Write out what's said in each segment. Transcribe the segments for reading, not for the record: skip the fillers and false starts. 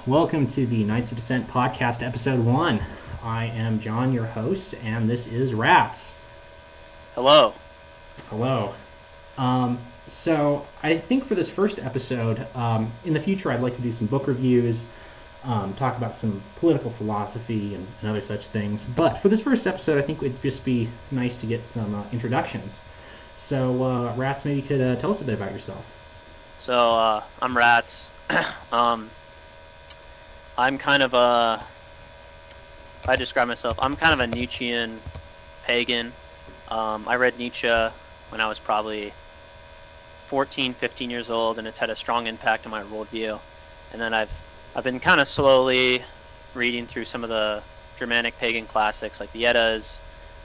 Welcome to the Knights of Descent podcast, episode 1. I am John, your host, and this is R.A.T.S. Hello. Hello. So I think for this first episode, in the future I'd like to do some book reviews, talk about some political philosophy and other such things. But for this first episode, I think it would just be nice to get some introductions. So, R.A.T.S., maybe you could tell us a bit about yourself. So, I'm R.A.T.S. I'm kind of a... If I describe myself, I'm kind of a Nietzschean pagan. I read Nietzsche when I was probably 14, 15 years old, and it's had a strong impact on my worldview. And then I've been kind of slowly reading through some of the Germanic pagan classics, like the Eddas,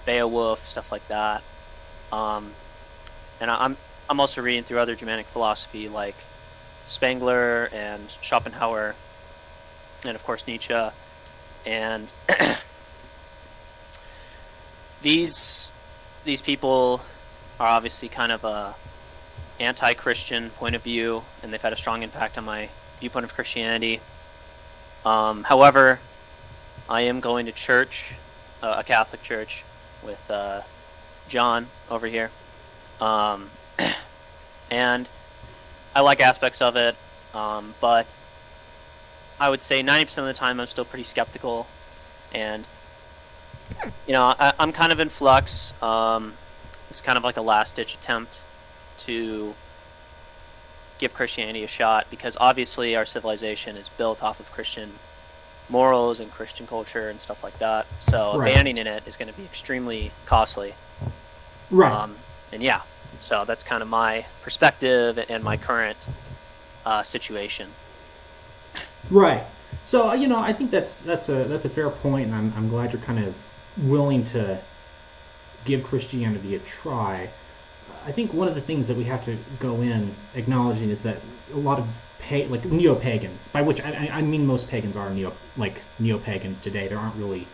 Beowulf, stuff like that. And I'm also reading through other Germanic philosophy, like Spengler and Schopenhauer, and of course Nietzsche. And these people are obviously kind of a anti-Christian point of view, and they've had a strong impact on my viewpoint of Christianity. However, I am going to church, a Catholic church, with John over here, and I like aspects of it, but I would say 90% of the time I'm still pretty skeptical, and I'm kind of in flux. It's kind of like a last-ditch attempt to give Christianity a shot, because obviously our civilization is built off of Christian morals and Christian culture and stuff like that. So Right. abandoning it is going to be extremely costly. Right. And yeah, so that's kind of my perspective and my current situation. Right. So I think that's a fair point, and I'm glad you're kind of willing to give Christianity a try. I think one of the things that we have to go in acknowledging is that a lot of neo-pagans, by which I mean most pagans are neo-pagans today. There aren't really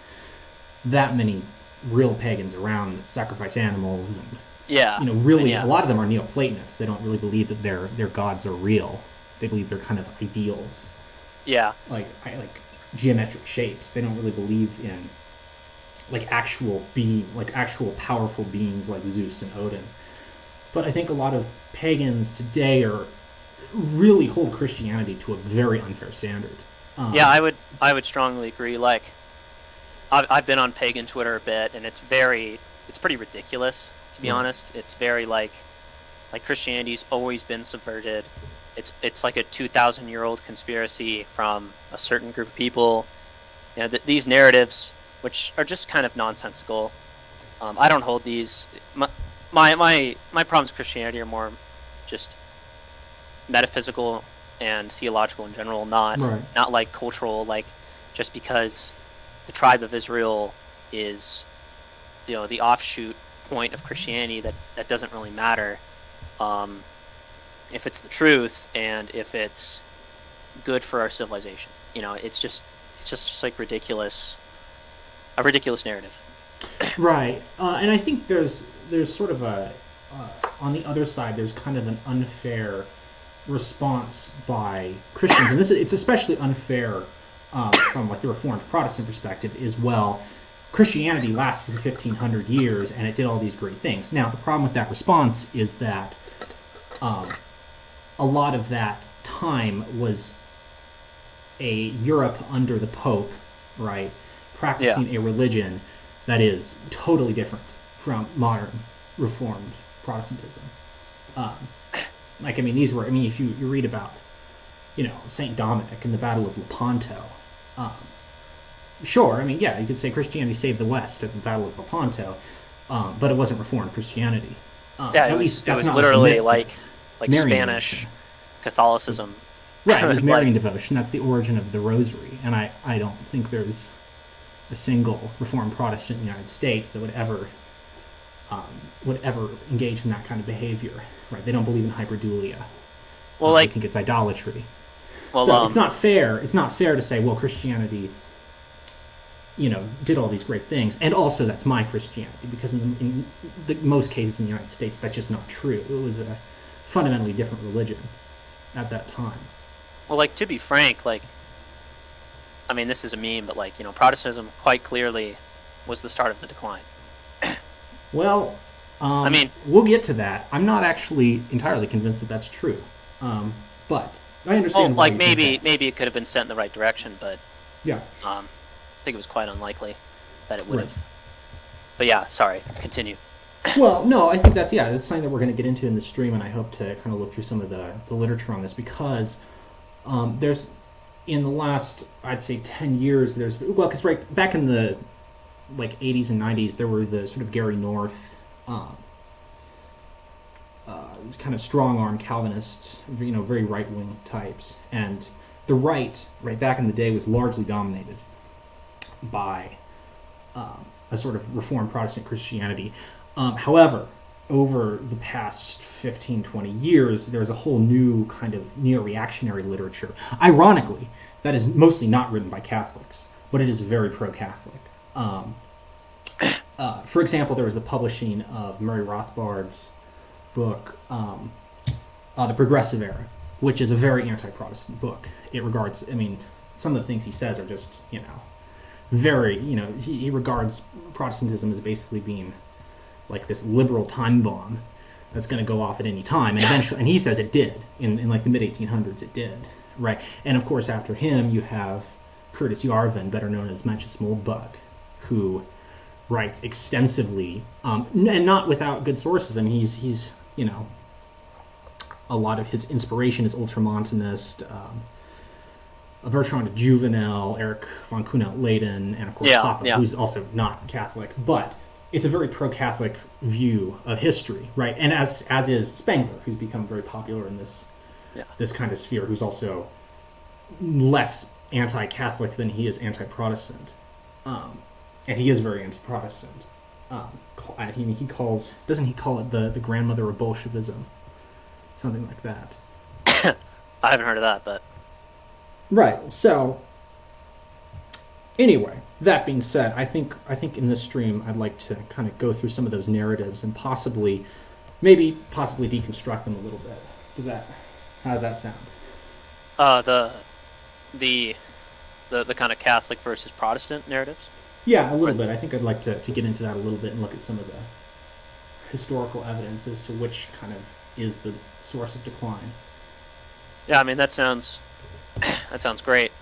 that many real pagans around that sacrifice animals, and a lot of them are Neoplatonists. They don't really believe that their gods are real. They believe they're kind of ideals. Yeah. Like geometric shapes. They don't really believe in actual powerful beings like Zeus and Odin. But I think a lot of pagans today really hold Christianity to a very unfair standard. Yeah, I would strongly agree. Like, I've been on pagan Twitter a bit, and it's pretty ridiculous, to be honest. It's very like Christianity's always been subverted. It's like a 2,000-year-old conspiracy from a certain group of people. These narratives, which are just kind of nonsensical. I don't hold these. My problems with Christianity are more just metaphysical and theological in general, not like cultural. Like, just because the tribe of Israel is the offshoot point of Christianity, that doesn't really matter. If it's the truth and if it's good for our civilization, it's just like a ridiculous narrative. Right, and I think there's sort of on the other side, there's kind of an unfair response by Christians, and it's especially unfair from the Reformed Protestant perspective. Is, well, Christianity lasted for 1,500 years and it did all these great things. Now, the problem with that response is that a lot of that time was a Europe under the Pope, right, practicing a religion that is totally different from modern Reformed Protestantism. If you read about, Saint Dominic and the Battle of Lepanto, you could say Christianity saved the West at the Battle of Lepanto, but it wasn't Reformed Christianity. It was literally like Spanish Catholicism. Right, it was Marian devotion. That's the origin of the Rosary, and I don't think there's a single Reformed Protestant in the United States that would ever engage in that kind of behavior. Right? They don't believe in hyperdulia. Well, they think it's idolatry. Well, so it's not fair. It's not fair to say, well, Christianity, did all these great things, and also that's my Christianity, because in most cases in the United States, that's just not true. It was a fundamentally different religion at that time. Well, to be frank, I mean, this is a meme, but like, Protestantism quite clearly was the start of the decline. Well, I mean, we'll get to that. I'm not actually entirely convinced that that's true, but I understand why like you think that. maybe it could have been set in the right direction, but Yeah. I think it was quite unlikely that it would Right. have. But yeah, sorry, continue. Well, no, I think that's something that we're going to get into in the stream, and I hope to kind of look through some of the literature on this because there's in the last I'd say 10 years because right back in the like 80s and 90s there were the sort of Gary North kind of strong arm Calvinists, very right wing types, and the right back in the day was largely dominated by a sort of Reformed Protestant Christianity. However, over the past 15, 20 years, there's a whole new kind of neo-reactionary literature. Ironically, that is mostly not written by Catholics, but it is very pro-Catholic. For example, there was the publishing of Murray Rothbard's book, The Progressive Era, which is a very anti-Protestant book. It regards, some of the things he says are just, very, he regards Protestantism as basically being like this liberal time bomb that's going to go off at any time, and eventually, and he says it did in like the mid 1800s. It did, right? And of course, after him, you have Curtis Yarvin, better known as Mencius Moldbug, who writes extensively, and not without good sources. I mean, he's a lot of his inspiration is Ultramontanist, Bertrand de Juvenel, Eric von Kuhnelt-Leyden, and of course Papa, who's also not Catholic, but it's a very pro-Catholic view of history, right? And as is Spengler, who's become very popular in this kind of sphere, who's also less anti-Catholic than he is anti-Protestant, and he is very anti-Protestant. He calls it the grandmother of Bolshevism, something like that. I haven't heard of that, but right. So anyway, that being said, I think in this stream I'd like to kind of go through some of those narratives and possibly deconstruct them a little bit. How does that sound? The kind of Catholic versus Protestant narratives? Yeah, a little bit. I think I'd like to get into that a little bit and look at some of the historical evidence as to which kind of is the source of decline. Yeah, I mean that sounds great.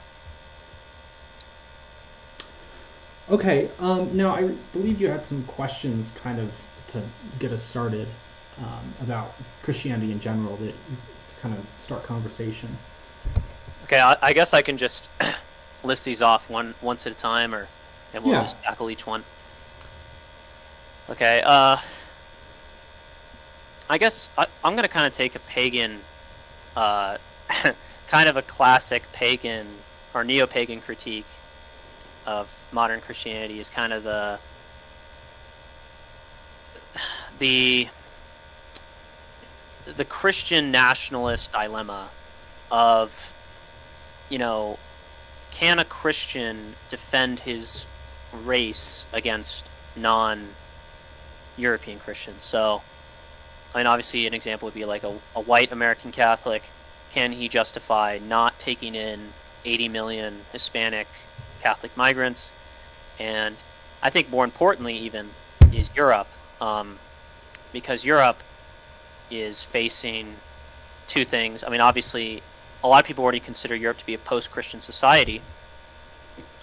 Okay, now I believe you had some questions kind of to get us started about Christianity in general that kind of start conversation. Okay, I guess I can just list these off once at a time, and we'll just tackle each one. Okay, I guess I'm going to kind of take a pagan, kind of a classic pagan or neo-pagan critique of modern Christianity is kind of the Christian nationalist dilemma of, can a Christian defend his race against non-European Christians? So, I mean, obviously an example would be like a white American Catholic. Can he justify not taking in 80 million Hispanic Catholic migrants? And I think more importantly even is Europe, because Europe is facing two things. I mean, obviously, a lot of people already consider Europe to be a post-Christian society.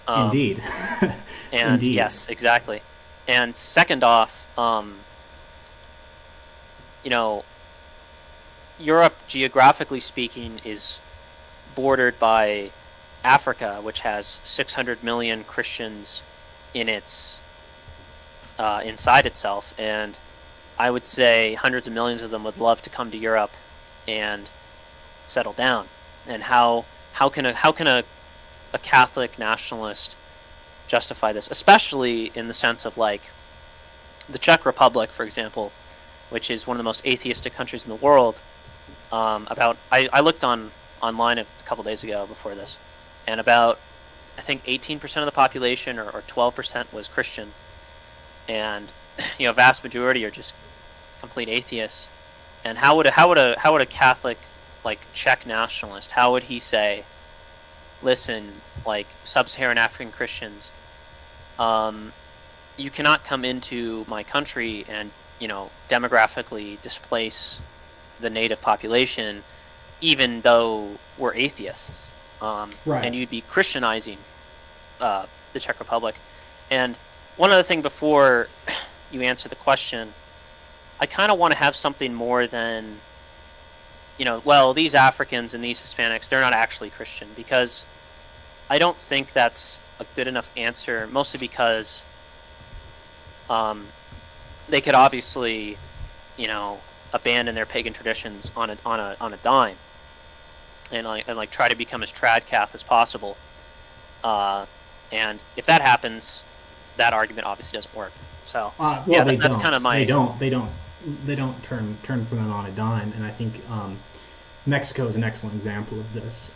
Indeed. And Indeed. Yes, exactly. And second off, Europe, geographically speaking, is bordered by Africa, which has 600 million Christians in its inside itself, and I would say hundreds of millions of them would love to come to Europe and settle down. And how can a Catholic nationalist justify this, especially in the sense of like the Czech Republic, for example, which is one of the most atheistic countries in the world. I looked online a couple days ago before this, and about I think 18% of the population or 12% was Christian, and vast majority are just complete atheists. And how would a Catholic like Czech nationalist, how would he say, listen, like sub-Saharan African Christians, you cannot come into my country and, demographically displace the native population, even though we're atheists. Right. And you'd be Christianizing the Czech Republic. And one other thing before you answer the question, I kind of want to have something more than, well, these Africans and these Hispanics, they're not actually Christian, because I don't think that's a good enough answer, mostly because they could obviously, abandon their pagan traditions on a dime, and try to become as trad Cath as possible. And if that happens, that argument obviously doesn't work. So that's kind of my. They don't turn from them on a dime, and I think Mexico is an excellent example of this.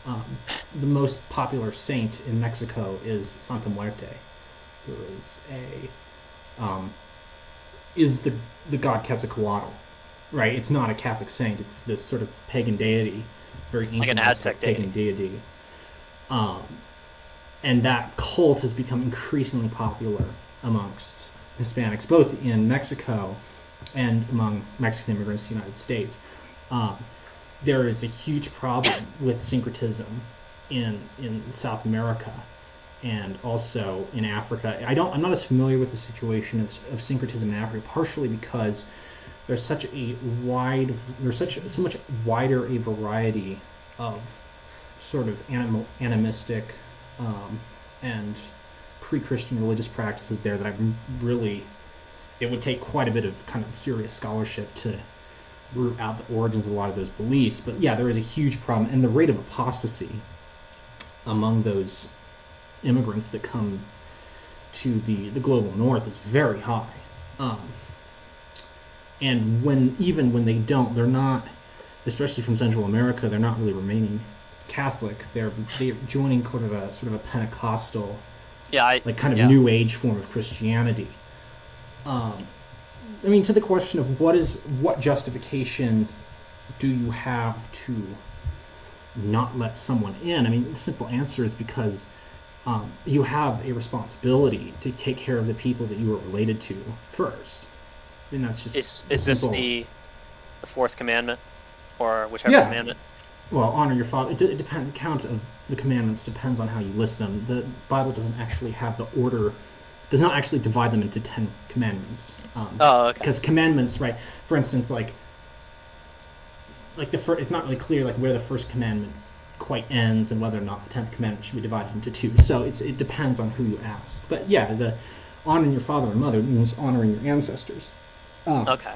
The most popular saint in Mexico is Santa Muerte, who is the god Quetzalcoatl, right? It's not a Catholic saint; it's this sort of pagan deity, very ancient like an Aztec pagan deity. And that cult has become increasingly popular amongst Hispanics, both in Mexico and among Mexican immigrants to the United States. There is a huge problem with syncretism in South America and also in Africa. I'm not as familiar with the situation of syncretism in Africa, partially because there's so much wider a variety of sort of animistic and pre-Christian religious practices there that it would take quite a bit of kind of serious scholarship to root out the origins of a lot of those beliefs. But yeah, there is a huge problem, and the rate of apostasy among those immigrants that come to the global north is very high. And even when they don't, they're not, especially from Central America, they're not really remaining Catholic. They're joining sort of a Pentecostal, New Age form of Christianity. To the question of what justification do you have to not let someone in? The simple answer is because you have a responsibility to take care of the people that you are related to first. That's just is this the fourth commandment, or whichever commandment? Well, honor your father. It depends. The count of the commandments depends on how you list them. The Bible doesn't actually have the order. Does not actually divide them into 10 commandments. Okay. Because commandments, right? For instance, like the first, it's not really clear where the first commandment quite ends and whether or not the 10th commandment should be divided into 2. So it depends on who you ask. But yeah, the honoring your father and mother means honoring your ancestors. Okay.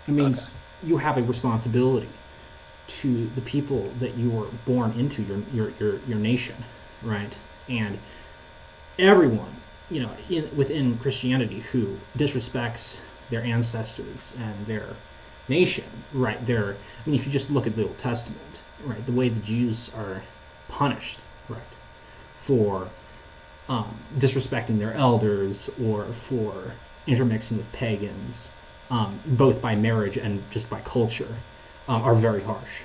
It means you have a responsibility to the people that you were born into, your nation, right? And everyone, within Christianity who disrespects their ancestors and their nation, right? If you just look at the Old Testament, right, the way the Jews are punished, right, for disrespecting their elders or for intermixing with pagans, both by marriage and just by culture, are very harsh.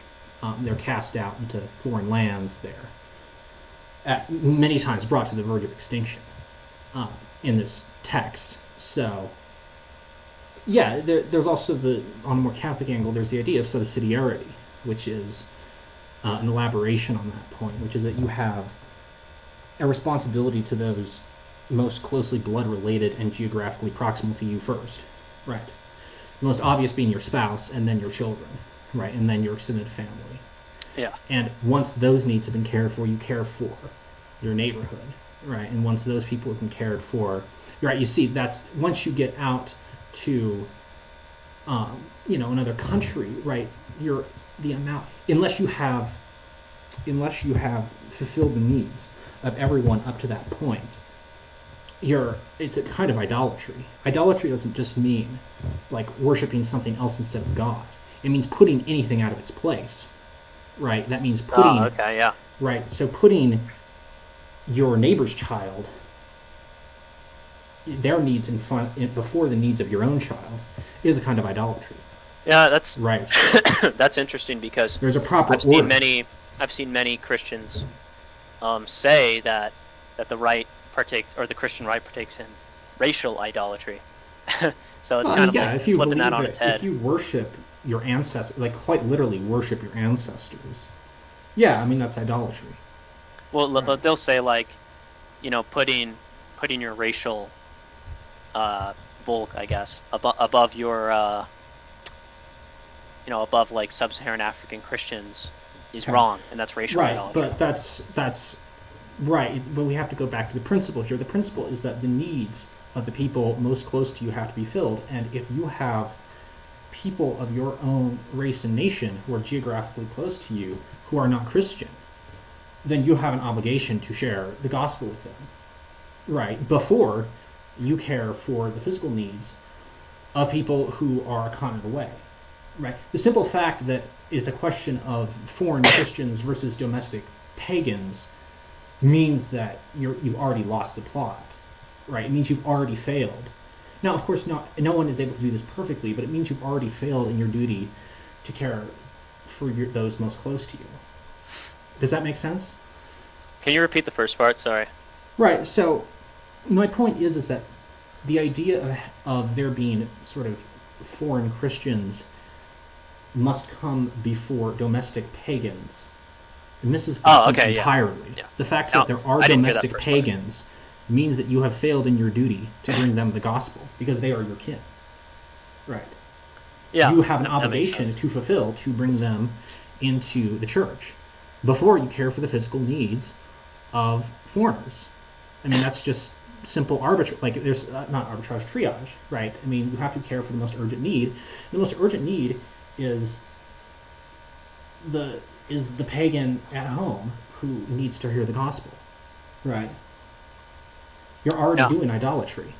They're cast out into foreign lands. They're many times brought to the verge of extinction in this text. So, yeah, there's also on a more Catholic angle, there's the idea of subsidiarity, which is an elaboration on that point, which is that you have a responsibility to those most closely blood-related and geographically proximal to you first, right? The most obvious being your spouse, and then your children, right? And then your extended family. Yeah. And once those needs have been cared for, you care for your neighborhood, right? And once those people have been cared for, right? You see, that's once you get out to, another country, right? Unless you have fulfilled the needs of everyone up to that point, it's a kind of idolatry. Idolatry doesn't just mean worshiping something else instead of God. It means putting anything out of its place, right? That means putting. Oh, okay, yeah. Right. So putting your neighbor's child, their needs before the needs of your own child, is a kind of idolatry. Yeah, that's right. That's interesting because there's a proper I've seen many Christians say that the right partakes, or the Christian right partakes in racial idolatry. So it's Well, I kind mean, of yeah, like if you flipping that believe on that, its if head. you worship your ancestors, like quite literally worship your ancestors, yeah, I mean, that's idolatry. Well, Right. they'll say like, putting your racial Volk, I guess, above your above like sub-Saharan African Christians is Okay. wrong, and that's racial Right, idolatry. but that's right. But we have to go back to the principle here. The principle is that the needs of the people most close to you have to be filled, and if you have people of your own race and nation who are geographically close to you who are not Christian, then you have an obligation to share the gospel with them, right? Before you care for the physical needs of people who are a continent away, right? The simple fact that it's a question of foreign Christians versus domestic pagans means that you've already lost the plot, right? It means you've already failed. Now, of course, no one is able to do this perfectly, but it means you've already failed in your duty to care for those most close to you. Does that make sense? Can you repeat the first part? Sorry. Right. So my point is that the idea of there being sort of foreign Christians must come before domestic pagans misses the Oh, point okay, yeah, entirely. yeah. The fact No, that there are I didn't hear that domestic first part. pagans means that you have failed in your duty to bring them the gospel because they are your kin. Right. Yeah, You have an that makes obligation sense. to fulfill to bring them into the church before you care for the physical needs of foreigners. I mean, that's just simple arbitrage. Like, there's not arbitrage, triage, right? I mean, you have to care for the most urgent need. The most urgent need is the pagan at home who needs to hear the gospel, right? You're already Yeah, doing idolatry.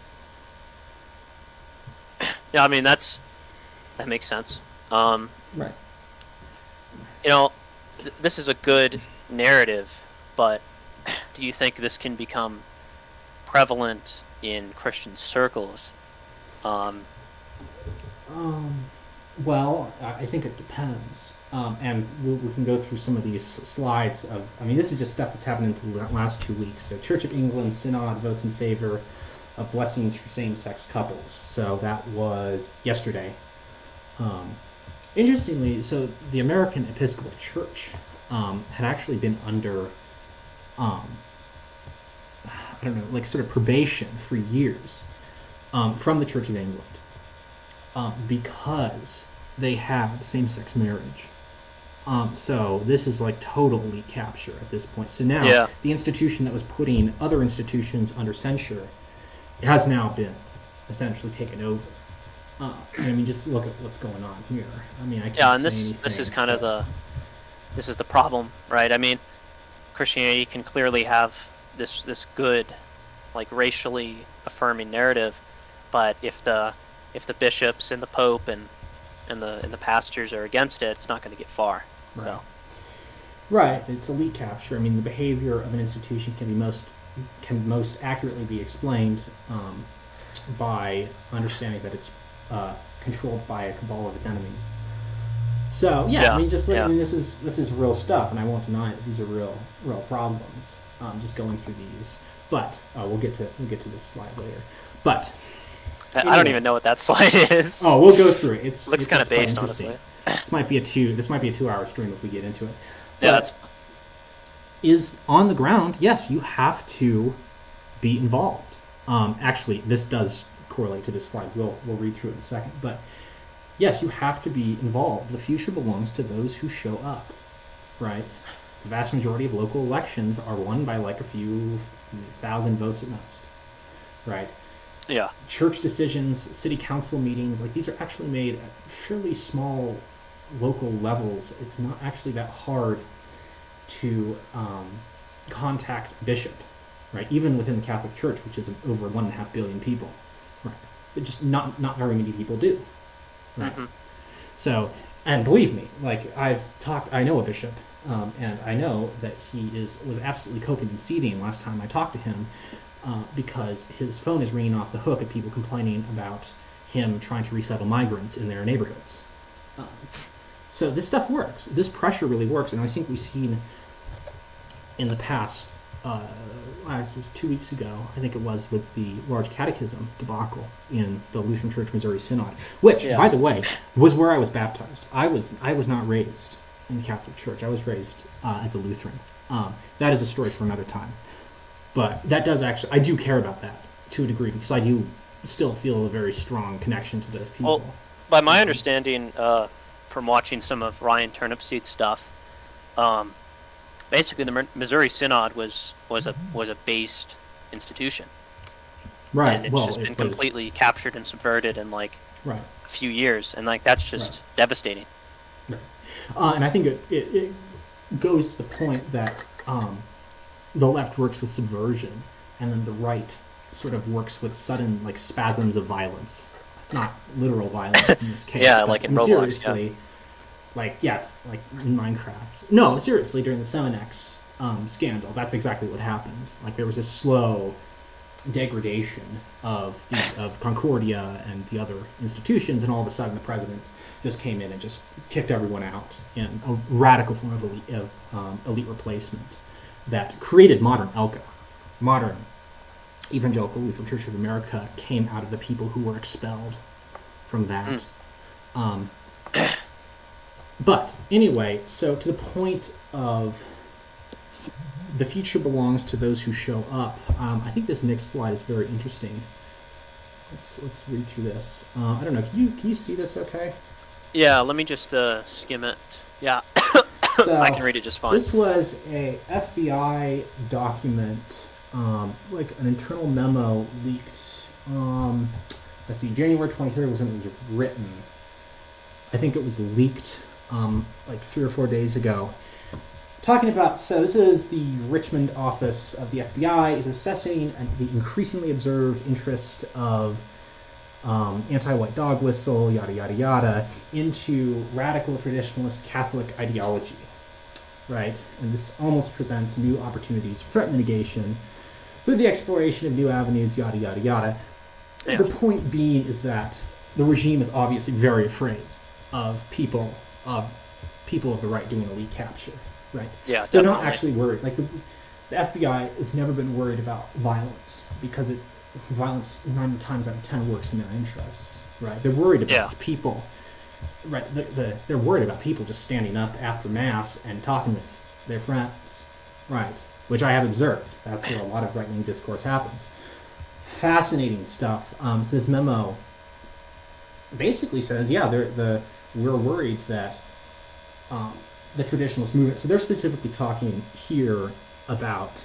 yeah. I mean, that makes sense. Right. You know, this is a good narrative, but do you think this can become prevalent in Christian circles? Um, Um, well, I think it depends. And we can go through some of these slides of, I mean, this is just stuff that's happened in the last 2 weeks. So, Church of England Synod votes in favor of blessings for same sex couples. So, that was yesterday. Um, Interestingly, so the American Episcopal Church had actually been under, um, I don't know, like sort of probation for years from the Church of England because they had same sex marriage. So this is like total elite capture at this point. So now yeah, the institution that was putting other institutions under censure has now been essentially taken over. I mean, just look at what's going on here. I mean, I yeah, can't and say this is anything, kind of but the problem, right? I mean, Christianity can clearly have this good, like racially affirming narrative, but if the bishops and the pope and the pastors are against it, it's not going to get far. right, So right. It's elite capture. I mean, the behavior of an institution can most accurately be explained by understanding that it's controlled by a cabal of its enemies. So yeah, I yeah, mean, I yeah, mean, this is real stuff, and I won't deny that these are real problems. Just going through these, but we'll get to this slide later. But I don't anyway, even know what that slide is. oh, we'll go through it. Looks kind It's of quite based, interesting. honestly. This might be a 2 hour stream if we get into it. Yeah, But is on the ground, yes, you have to be involved. Actually, this does correlate to this slide. We'll read through it in a second. But yes, you have to be involved. The future belongs to those who show up, right? The vast majority of local elections are won by like a few thousand votes at most, right? yeah, Church decisions, city council meetings, like these are actually made at fairly small local levels. It's not actually that hard to contact a bishop, right? Even within the Catholic Church, which is over 1.5 billion people, right? But just not very many people do, right? hmm So, and believe me, like I know a bishop, and I know that he was absolutely coping and seething last time I talked to him, because his phone is ringing off the hook at people complaining about him trying to resettle migrants in their neighborhoods. Um, so this stuff works. This pressure really works, and I think we've seen in the past it was 2 weeks ago, I think it was, with the large catechism debacle in the Lutheran Church Missouri Synod, which, by the way, was where I was baptized. I was not raised in the Catholic Church. I was raised as a Lutheran. That is a story for another time. But that does actually, I do care about that to a degree, because I do still feel a very strong connection to those people. Well, by my understanding, from watching some of Ryan Turnipseed's stuff, basically the Missouri Synod was a based institution, Right. and it's just been completely captured and subverted in like right. a few years, and like that's just devastating. Right. And I think it goes to the point that the left works with subversion, and then the right sort of works with sudden like spasms of violence, not literal violence in this case. Yeah, like in Roblox. Seriously, like yes, like in Minecraft. No, seriously, during the Seminex scandal, that's exactly what happened. Like there was a slow degradation of Concordia and the other institutions, and all of a sudden the president just came in and just kicked everyone out in a radical form of elite replacement that created modern ELCA. Modern Evangelical Lutheran Church of America came out of the people who were expelled from that. But anyway, so to the point of the future belongs to those who show up. I think this next slide is very interesting. Let's read through this. I don't know. Can you see this? Okay. Yeah. Let me just skim it. Yeah. So, I can read it just fine. This was a FBI document, like an internal memo leaked. Let's see, January 23rd was when it was written. I think it was leaked like 3 or 4 days ago. Talking about, so this is the Richmond office of the FBI is assessing the increasingly observed interest of anti-white dog whistle, yada, yada, yada, into radical traditionalist Catholic ideology, right? And this almost presents new opportunities for threat mitigation through the exploration of new avenues, yada, yada, yada. Yeah. The point being is that the regime is obviously very afraid of people of the right doing elite capture, right? Yeah, they're not actually worried. Like the FBI has never been worried about violence because violence 9 times out of 10 works in their interests, right? They're worried about people, right? They're worried about people just standing up after mass and talking with their friends, right? Which I have observed. That's where a lot of right-wing discourse happens. Fascinating stuff. So this memo basically says, we're worried that the traditionalist movement. So they're specifically talking here about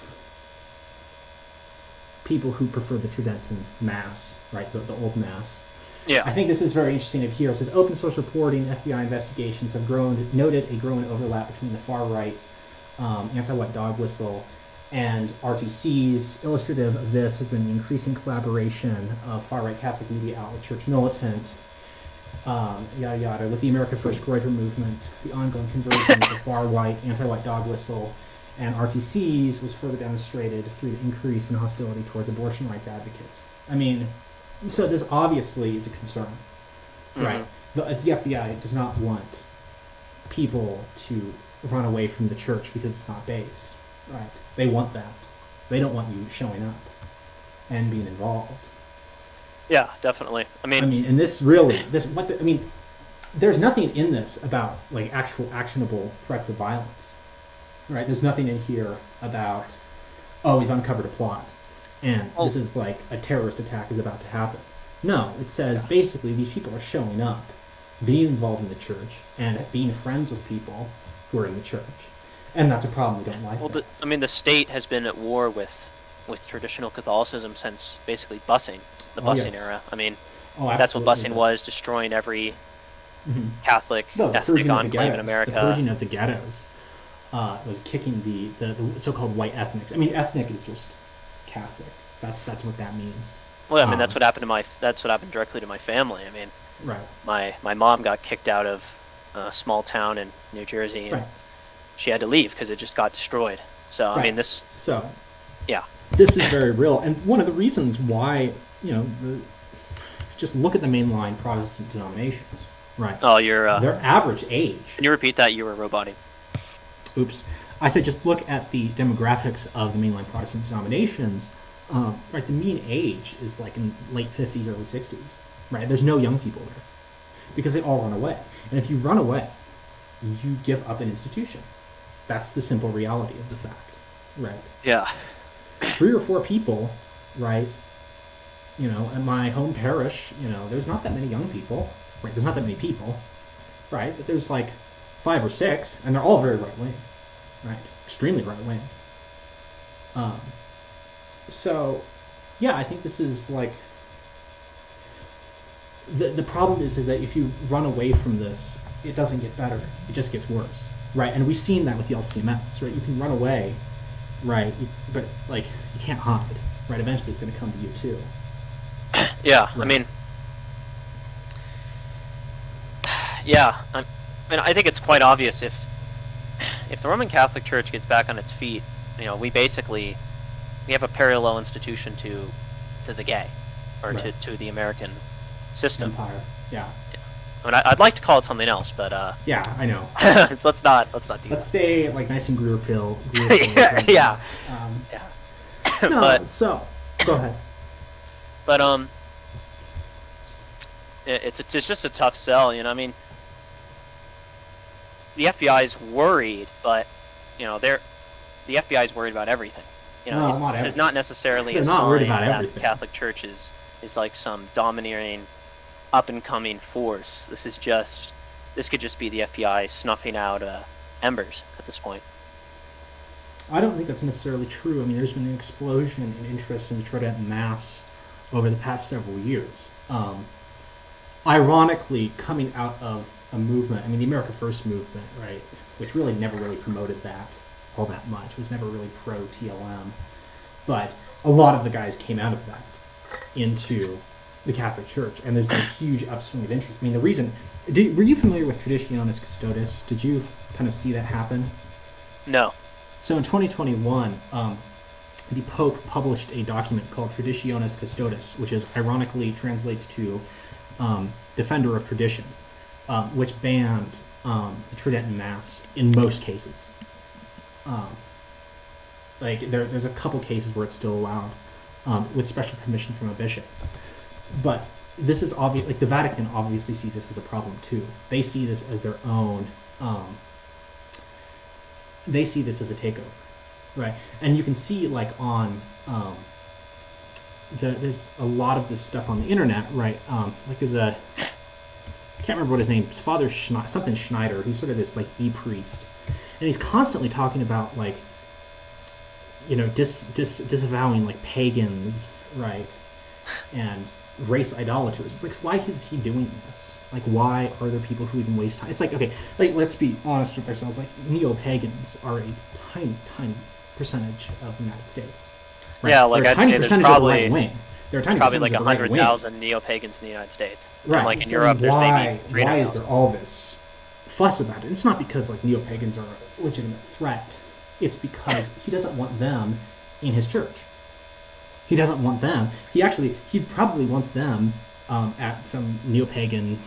people who prefer the Tridentine Mass, right? The old Mass. Yeah. I think this is very interesting up here. It says open source reporting, FBI investigations have noted a growing overlap between the far right anti-white dog whistle and RTCs. Illustrative of this has been the increasing collaboration of far-right Catholic media outlet Church Militant, yada yada, with the America First Greuter movement. The ongoing conversion of the far-right anti-white dog whistle and RTCs was further demonstrated through the increase in hostility towards abortion rights advocates. I mean, so this obviously is a concern, right? The FBI does not want people to run away from the church because it's not based, right? They want that. They don't want you showing up and being involved. Yeah, definitely. I mean, and there's nothing in this about like actual actionable threats of violence, right? There's nothing in here about, we've uncovered a plot, and this is like a terrorist attack is about to happen. No, it says basically these people are showing up, being involved in the church, and being friends with people who are in the church, and that's a problem we don't like. Well, the state has been at war with traditional Catholicism since basically busing. The busing era. I mean, that's what busing was, destroying every Catholic ethnic enclave in America. The purging of the ghettos was kicking the so-called white ethnics. I mean, ethnic is just Catholic. That's what that means. Well, I mean, that's what happened directly to my family. I mean, right. My mom got kicked out of a small town in New Jersey, and she had to leave because it just got destroyed. So, I mean, this... So... Yeah. This is very real. And one of the reasons why, just look at the mainline Protestant denominations, right? Oh, you're... their average age... Can you repeat that? You were roboting. oops, I said just look at the demographics of the mainline Protestant denominations. Right, the mean age is like in late 50s, early 60s. Right, there's no young people there because they all run away. And if you run away, you give up an institution. That's the simple reality of the fact. Right. Yeah. 3 or 4 people, right? You know, in my home parish, you know, there's not that many young people. Right, there's not that many people. Right, but there's like 5 or 6, and they're all very right wing. Right, extremely right wing. So, yeah, I think this is like the problem is that if you run away from this, it doesn't get better; it just gets worse, right? And we've seen that with the LCMS, right? You can run away, right, but like you can't hide, right? Eventually, it's going to come to you too. Yeah, Right. I mean, yeah, I think it's quite obvious if the Roman Catholic Church gets back on its feet, you know, we have a parallel institution to the gay, or Right. to the American system. Empire, yeah, I mean, I'd like to call it something else, but yeah, I know. let's not do Let's that. stay like nice and Greer pill. Yeah, yeah. No, But so go ahead. but it's just a tough sell, you know. I mean, the FBI is worried, but you know, the FBI is worried about everything. You know, No, not this is everything. not necessarily They're a not sign worried about that the everything. Catholic Church is like some domineering, up and coming force. This could just be the FBI snuffing out embers at this point. I don't think that's necessarily true. I mean, there's been an explosion in interest in the Trident Mass over the past several years. Ironically, coming out of a movement, I mean, the America First movement, right, which really never really promoted that all that much, was never really pro TLM, but a lot of the guys came out of that into the Catholic Church, and there's been a huge upswing of interest. I mean, the reason, were you familiar with Traditionis Custodes? Did you kind of see that happen? No. So in 2021, the Pope published a document called Traditionis Custodes, which is ironically translates to Defender of Tradition, which banned the Trident Mass in most cases. Like there's a couple cases where it's still allowed with special permission from a bishop, but this is obvious. Like the Vatican obviously sees this as a problem too. They see this as their own. They see this as a takeover, right? And you can see like on there's a lot of this stuff on the internet, right? Like there's a I can't remember what his name is, Father something Schneider. He's sort of this like e-priest, and he's constantly talking about like, you know, disavowing like pagans, right, and race idolaters. It's like, why is he doing this? Like, why are there people who even waste time? It's like, okay, like let's be honest with ourselves. Like, neo-pagans are a tiny percentage of the United States. Right? Yeah, like They're a I'd tiny say there's percentage probably of the right wing. They're a tiny probably like percentage of the right wing. 100,000 neo-pagans in the United States. Right. And like in So Europe, there's maybe why is 300,000. there all this fuss about it? It's not because like neo-pagans are a legitimate threat. It's because he doesn't want them in his church. He doesn't want them. He probably wants them at some neo-pagan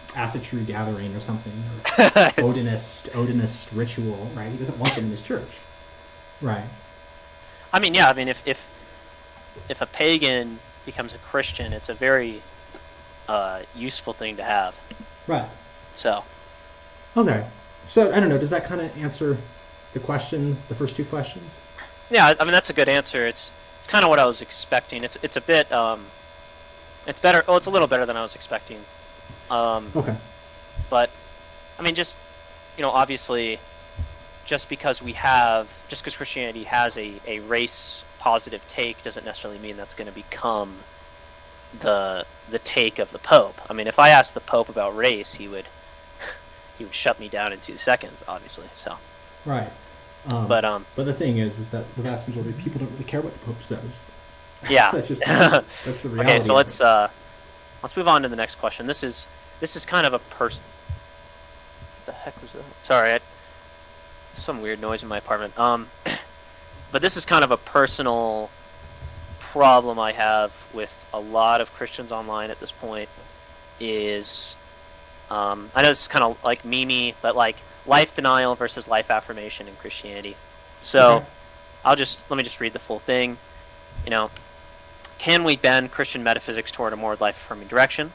asatru gathering or something, or Odinist ritual, right? He doesn't want them in his church, right? I mean, yeah. I mean, if a pagan becomes a Christian, it's a very useful thing to have. Right. So. Okay. So I don't know. Does that kind of answer the questions, the first two questions? Yeah, I mean that's a good answer. It's kind of what I was expecting. It's a bit it's better. Oh, it's a little better than I was expecting. Okay. But I mean, just obviously, just because Christianity has a race positive take doesn't necessarily mean that's going to become the take of the Pope. I mean, if I asked the Pope about race, he would shut me down in 2 seconds, obviously. So. Right. But the thing is that the vast majority of people don't really care what the Pope says. Yeah. that's the reality. Okay, so of it. let's move on to the next question. This is kind of a What the heck was that? Sorry, some weird noise in my apartment. But this is kind of a personal problem I have with a lot of Christians online at this point. Is I know this is kind of like memey, but like life denial versus life affirmation in Christianity. So Okay. let me just read the full thing. You know, can we bend Christian metaphysics toward a more life affirming direction?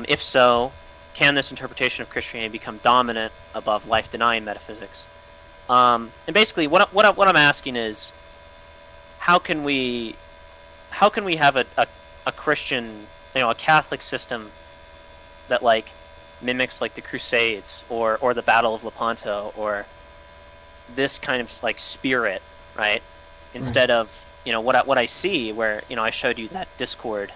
If so, can this interpretation of Christianity become dominant above life denying metaphysics? And basically, what I'm asking is, how can we have a Christian, a Catholic system that like mimics like the Crusades or the Battle of Lepanto or this kind of like spirit, right? Right. Instead of what I see, where I showed you that Discord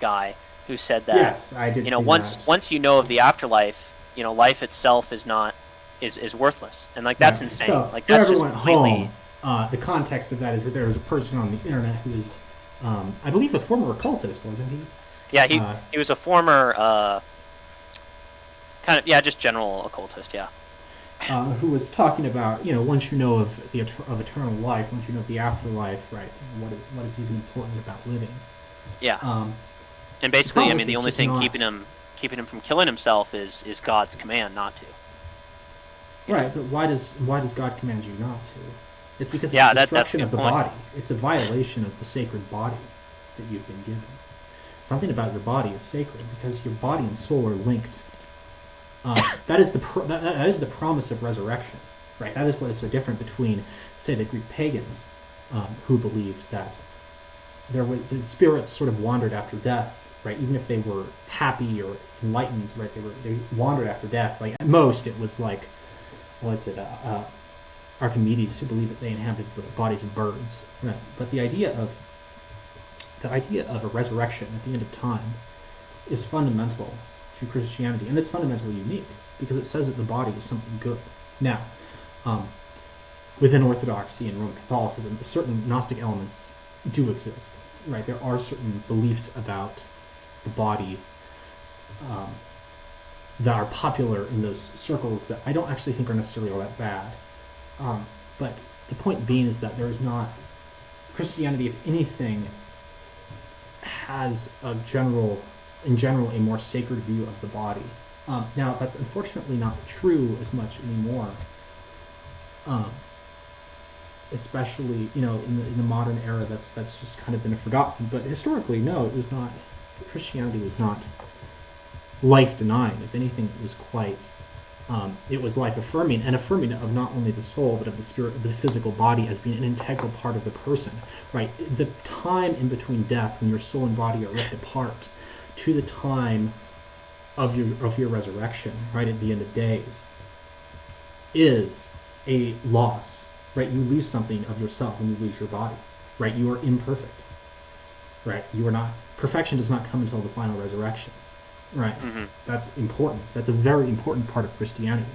guy who said that Yes, I did see once that. once you know of the afterlife, life itself is not is worthless, and like that's Right. insane. So Like for that's just everyone at completely. home, the context of that is that there was a person on the internet who was, I believe, a former occultist, wasn't he? Yeah, he Uh, he was a former kind of, yeah, just general occultist. Yeah, who was talking about, once you know of of eternal life, once you know of the afterlife, right? What is even important about living? yeah. Um, And the basically, I problem mean, is the it's only just thing not keeping him from killing himself is God's command not to. You know. right. But why does God command you not to? It's because it's Yeah, that's a destruction of good the point. body. It's a violation of the sacred body that you've been given. Something about your body is sacred because your body and soul are linked. That is that is the promise of resurrection, right? That is what is so different between, say, the Greek pagans, who believed that the spirits sort of wandered after death, right? Even if they were happy or enlightened, right? They wandered after death. Like at most, it was like, what was it? Archimedes, who believed that they inhabited the bodies of birds, right? But the idea of a resurrection at the end of time is fundamental to Christianity, and it's fundamentally unique because it says that the body is something good. Now, um, within Orthodoxy and Roman Catholicism, certain Gnostic elements do exist, right? There are certain beliefs about the body, um, that are popular in those circles that I don't actually think are necessarily all that bad. But the point being is that there is not Christianity, if anything, has in general, a more sacred view of the body. Now, that's unfortunately not true as much anymore, um, especially in the modern era. That's just kind of been forgotten. But historically, no, it was not. Christianity was not life denying. If anything, it was quite. It was life affirming and affirming of not only the soul but of the spirit, of the physical body as being an integral part of the person. Right, the time in between death, when your soul and body are ripped apart, to the time of your resurrection, right at the end of days, is a loss. Right, you lose something of yourself when you lose your body. Right, you are imperfect. Right, you are not. Perfection does not come until the final resurrection. Right. Hmm. That's important. That's a very important part of Christianity.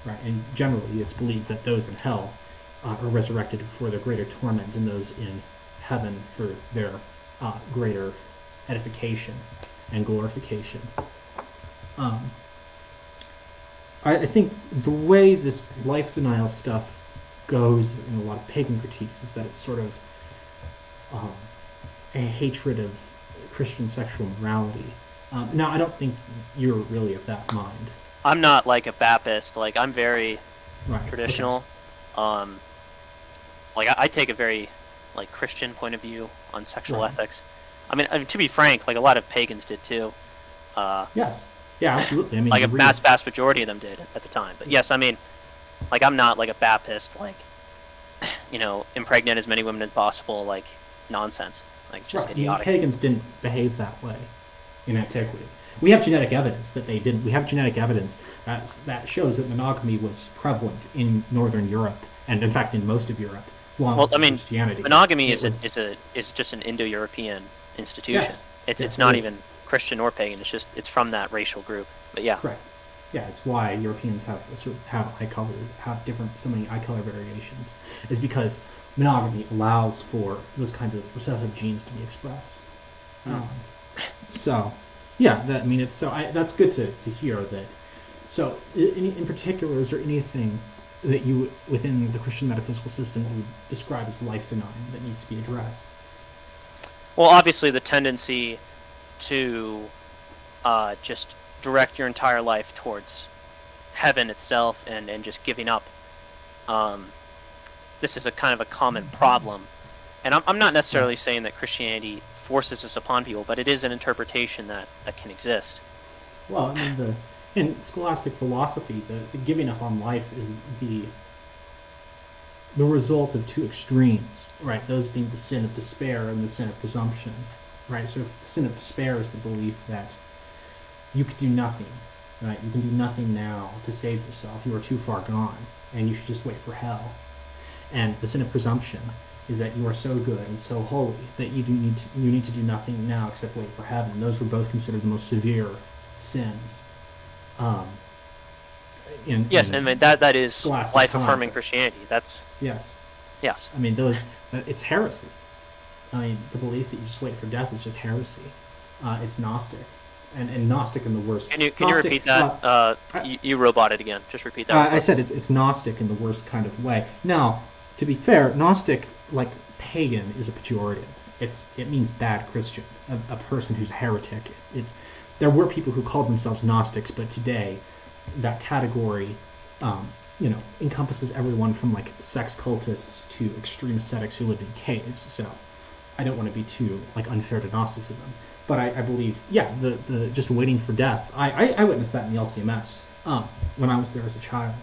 Right. And generally, it's believed that those in hell are resurrected for their greater torment, and those in heaven for their greater edification and glorification. Um, I think the way this life denial stuff goes in a lot of pagan critiques is that it's sort of um, a hatred of Christian sexual morality. Now, I don't think you're really of that mind. I'm not like a Baptist. Like I'm very Right. Okay. traditional. Um, like I take a very like Christian point of view on sexual Right. ethics. I mean, to be frank, like a lot of pagans did too. Uh, Yes. Yeah, absolutely. I mean, like you a read. vast majority of them did at the time. But yes, I mean, like I'm not like a Baptist. Like impregnate as many women as possible. Like nonsense. Like just Right. I mean, idiotic. pagans didn't behave that way in antiquity. We have genetic evidence that they didn't. We have genetic evidence that shows that monogamy was prevalent in Northern Europe, and in fact, in most of Europe, long Well, I before mean, Christianity. monogamy It was. is just an Indo-European Yes. institution. It's Yes, it not is. even Christian or pagan. It's from that racial group. But yeah. Correct. Yeah, it's why Europeans have eye color, have so many eye color variations. Is because monogamy allows for those kinds of recessive genes to be expressed. Mm. Um, so, yeah, that's good to hear that. So, in particular, is there anything that you within the Christian metaphysical system you would describe as life denying that needs to be addressed? Well, obviously the tendency to just direct your entire life towards heaven itself and just giving up. This is a kind of a common problem. And I'm not necessarily saying that Christianity forces this upon people, but it is an interpretation that can exist. Well, I mean, in scholastic philosophy, the giving up on life is the result of two extremes, right? Those being the sin of despair and the sin of presumption, right? So if the sin of despair is the belief that you could do nothing, right? You can do nothing now to save yourself. You are too far gone, and you should just wait for hell. And the sin of presumption is that you are so good and so holy that you need to do nothing now except wait for heaven. Those were both considered the most severe sins. Yes, and that is life-affirming Christianity. That's yes. I mean, it's heresy. I mean, the belief that you just wait for death is just heresy. It's Gnostic, and Gnostic in the worst. Can you repeat that? You roboted again. Just repeat that. I said it's Gnostic in the worst kind of way. Now, to be fair, Gnostic, like pagan, is a pejorative. It means bad Christian, a person who's a heretic. There were people who called themselves Gnostics, but today that category, encompasses everyone from like sex cultists to extreme ascetics who lived in caves. So I don't want to be too like unfair to Gnosticism, but I believe, the just waiting for death. I witnessed that in the LCMS when I was there as a child,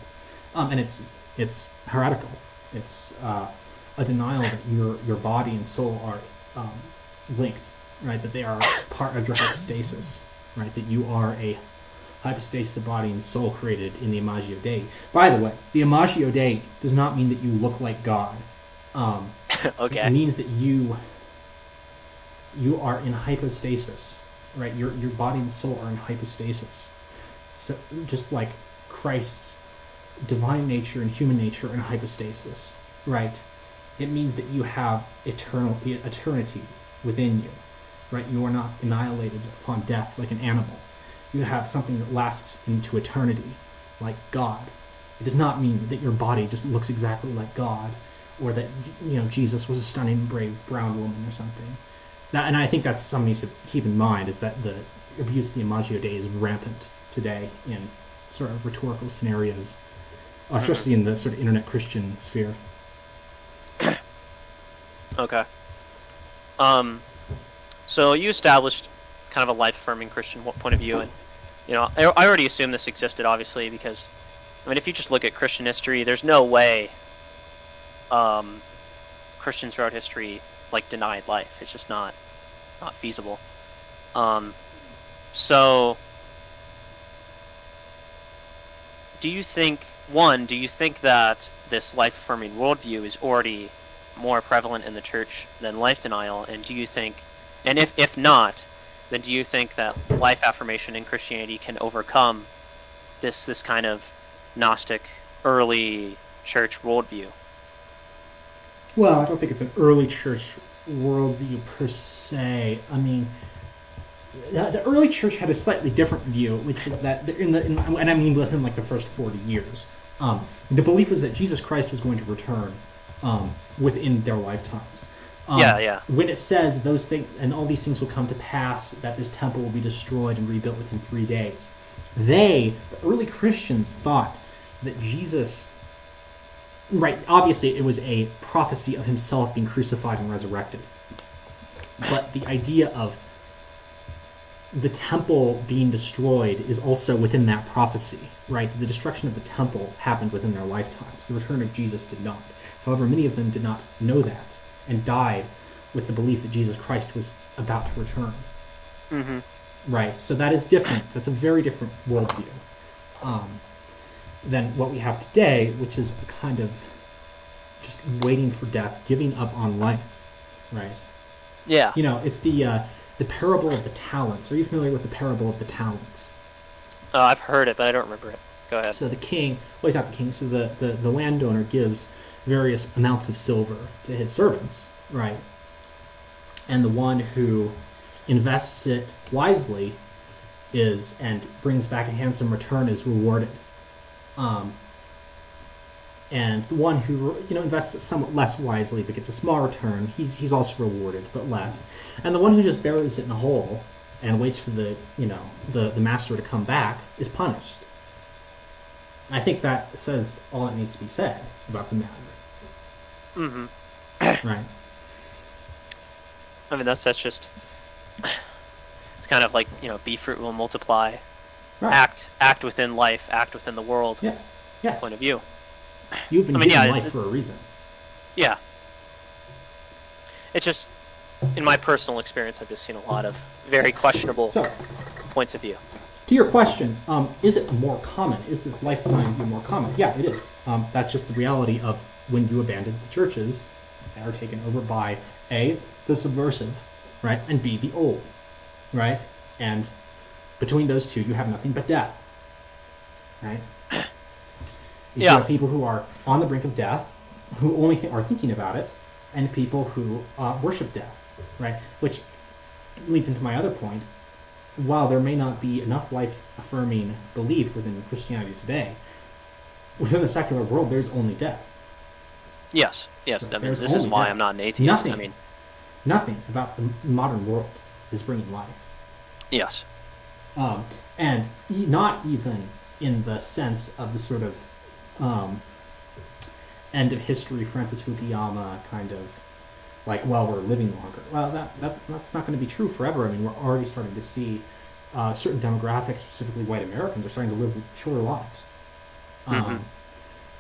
and it's heretical. It's a denial that your body and soul are linked, right? That they are part of your hypostasis, right? That you are a hypostasis of body and soul created in the Imago Dei. By the way, the Imago Dei does not mean that you look like God. Okay. It means that you are in hypostasis, right? Your body and soul are in hypostasis. So just like Christ's divine nature and human nature are in hypostasis, right? It means that you have eternity within you, right? You are not annihilated upon death like an animal. You have something that lasts into eternity, like God. It does not mean that your body just looks exactly like God, or that Jesus was a stunning, brave brown woman or something. And I think that's something to keep in mind, is that the abuse of the Imago Dei is rampant today in sort of rhetorical scenarios, especially in the sort of internet Christian sphere. Okay. So you established kind of a life-affirming Christian point of view, and I already assumed this existed, obviously, because if you just look at Christian history, there's no way Christians throughout history denied life. It's just not feasible. So do you think that this life-affirming worldview is already more prevalent in the church than life denial? And do you think, and if not, then do you think that life affirmation in Christianity can overcome this kind of Gnostic early church worldview? Well, I don't think it's an early church worldview per se. I mean, the early church had a slightly different view, which was that and I mean within the first 40 years, the belief was that Jesus Christ was going to return within their lifetimes. When it says those things and all these things will come to pass, that this temple will be destroyed and rebuilt within 3 days, the early Christians thought that Jesus, right, obviously it was a prophecy of himself being crucified and resurrected, but the idea of the temple being destroyed is also within that prophecy, right? The destruction of the temple happened within their lifetimes. The return of Jesus did not. However, many of them did not know that and died with the belief that Jesus Christ was about to return. Mm-hmm. Right, so that is different. That's a very different worldview than what we have today, which is a kind of just waiting for death, giving up on life, right? Yeah. It's the parable of the talents. Are you familiar with the parable of the talents? I've heard it, but I don't remember it. Go ahead. So the king, well, he's not the king, so the landowner gives various amounts of silver to his servants, right? And the one who invests it wisely and brings back a handsome return is rewarded. And the one who invests it somewhat less wisely but gets a small return, he's also rewarded, but less. And the one who just buries it in a hole and waits for the master to come back is punished. I think that says all that needs to be said about the matter. Mm-hmm. Right. I mean, that's just. It's kind of like, be fruit will multiply. Right. Act within life. Act within the world. Yes. Point of view. You've been given life for a reason. Yeah. It's just, in my personal experience, I've just seen a lot of very questionable points of view. To your question, is it more common? Is this life denying view more common? Yeah, it is. That's just the reality of when you abandon the churches that are taken over by A, the subversive, right, and B, the old, right? And between those two, you have nothing but death, right? You have people who are on the brink of death, who only are thinking about it, and people who worship death, right? Which leads into my other point. While there may not be enough life-affirming belief within Christianity today, within the secular world, there's only death. Yes. So I mean, this is why I'm not an atheist. Nothing about the modern world is bringing life. Yes. And not even in the sense of the sort of end of history, Francis Fukuyama kind of like, well, we're living longer. Well, that's not going to be true forever. I mean, we're already starting to see certain demographics, specifically white Americans, are starting to live shorter lives.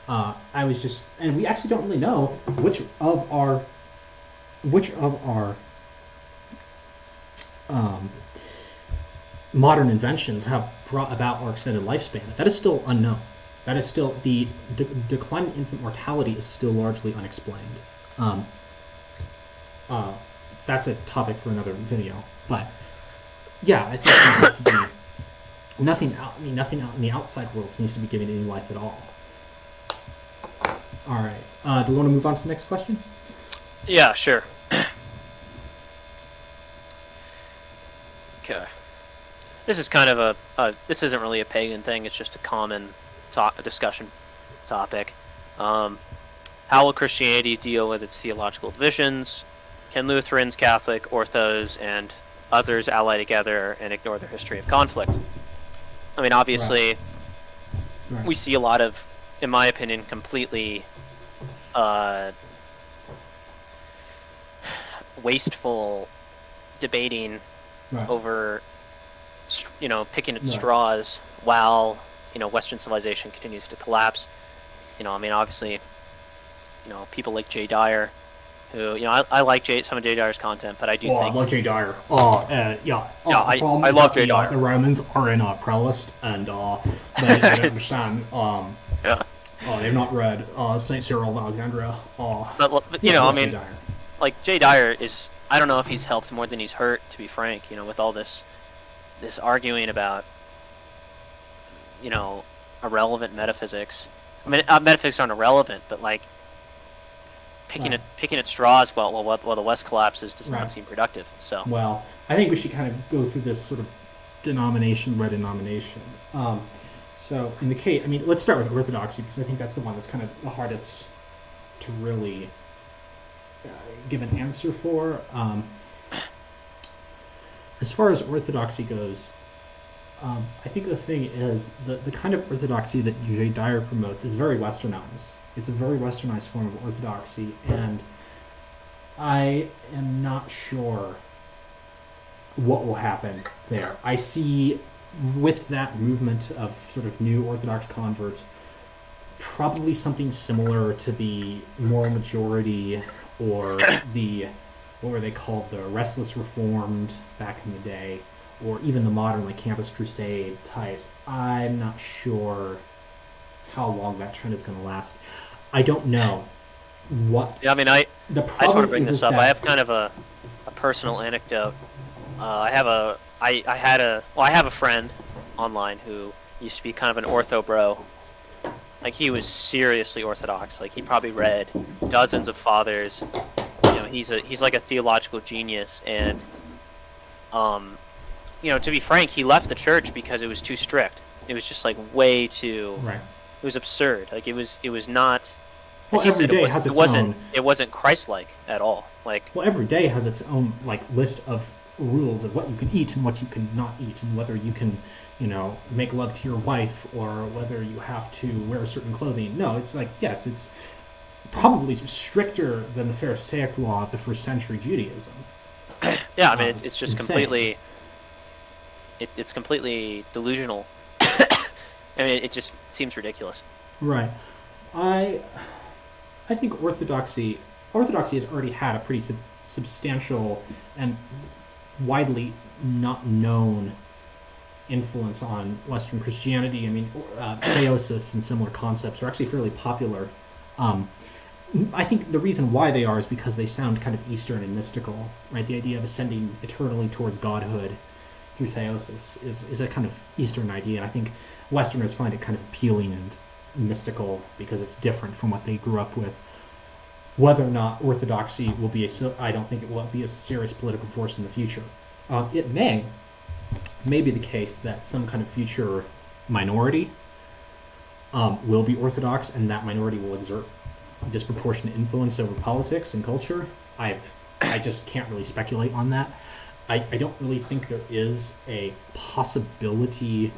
I was just, and we actually don't really know which of our modern inventions have brought about our extended lifespan. That is still unknown. That is still the decline in infant mortality is still largely unexplained. That's a topic for another video. But yeah, I think there has to be nothing out in the outside world seems to be giving any life at all. All right. Do we want to move on to the next question? Yeah, sure. Okay. This is kind of this isn't really a pagan thing. It's just a common discussion topic. How will Christianity deal with its theological divisions? Can Lutherans, Catholic, Orthos, and others ally together and ignore their history of conflict? I mean, obviously, Right. we see a lot of, in my opinion, completely wasteful debating over, picking at straws while, Western civilization continues to collapse. I mean, obviously, people like Jay Dyer, who, I like some of Jay Dyer's content, but I do think... I love Jay Dyer. I love Jay Dyer. The Romans are in Prelist, and they don't understand... they've not read St. Cyril of Alexandria. I mean, like, Jay Dyer is... I don't know if he's helped more than he's hurt, to be frank, with all this arguing about, irrelevant metaphysics. I mean, metaphysics aren't irrelevant, but, like, picking at straws while the West collapses does not seem productive. So, well, I think we should kind of go through this sort of denomination by denomination. So in the case, I mean, let's start with Orthodoxy, because I think that's the one that's kind of the hardest to really give an answer for. As far as Orthodoxy goes, I think the thing is the kind of Orthodoxy that Jay Dyer promotes is very westernized. It's a very westernized form of Orthodoxy, and I am not sure what will happen there. I see with that movement of sort of new Orthodox converts probably something similar to the moral majority or the, what were they called, the restless reformed back in the day, or even the modern like Campus Crusade types. I'm not sure how long that trend is going to last. I don't know what. Yeah, I mean, I just want to bring this up. I have kind of a personal anecdote. I have a friend online who used to be kind of an ortho bro. Like, he was seriously orthodox. Like, he probably read dozens of fathers. He's like a theological genius, and to be frank, he left the church because it was too strict. It was just like way too. Right. It was absurd. Like, it was not. Well, every day has its own. It wasn't Christ-like at all. Like, well, every day has its own like list of rules of what you can eat and what you cannot eat, and whether you can, make love to your wife or whether you have to wear certain clothing. No, it's like, yes, it's probably stricter than the Pharisaic law of the first century Judaism. Yeah, I mean, it's just insane. completely, it's completely delusional. I mean, it just seems ridiculous. Right. I think Orthodoxy has already had a pretty substantial and widely not known influence on Western Christianity. I mean, theosis and similar concepts are actually fairly popular. I think the reason why they are is because they sound kind of Eastern and mystical, right? The idea of ascending eternally towards godhood through theosis is a kind of Eastern idea. And I think Westerners find it kind of appealing and mystical because it's different from what they grew up with. Whether or not Orthodoxy will be I don't think it will be a serious political force in the future. It may be the case that some kind of future minority will be Orthodox, and that minority will exert disproportionate influence over politics and culture. I just can't really speculate on that. I don't really think there is a possibility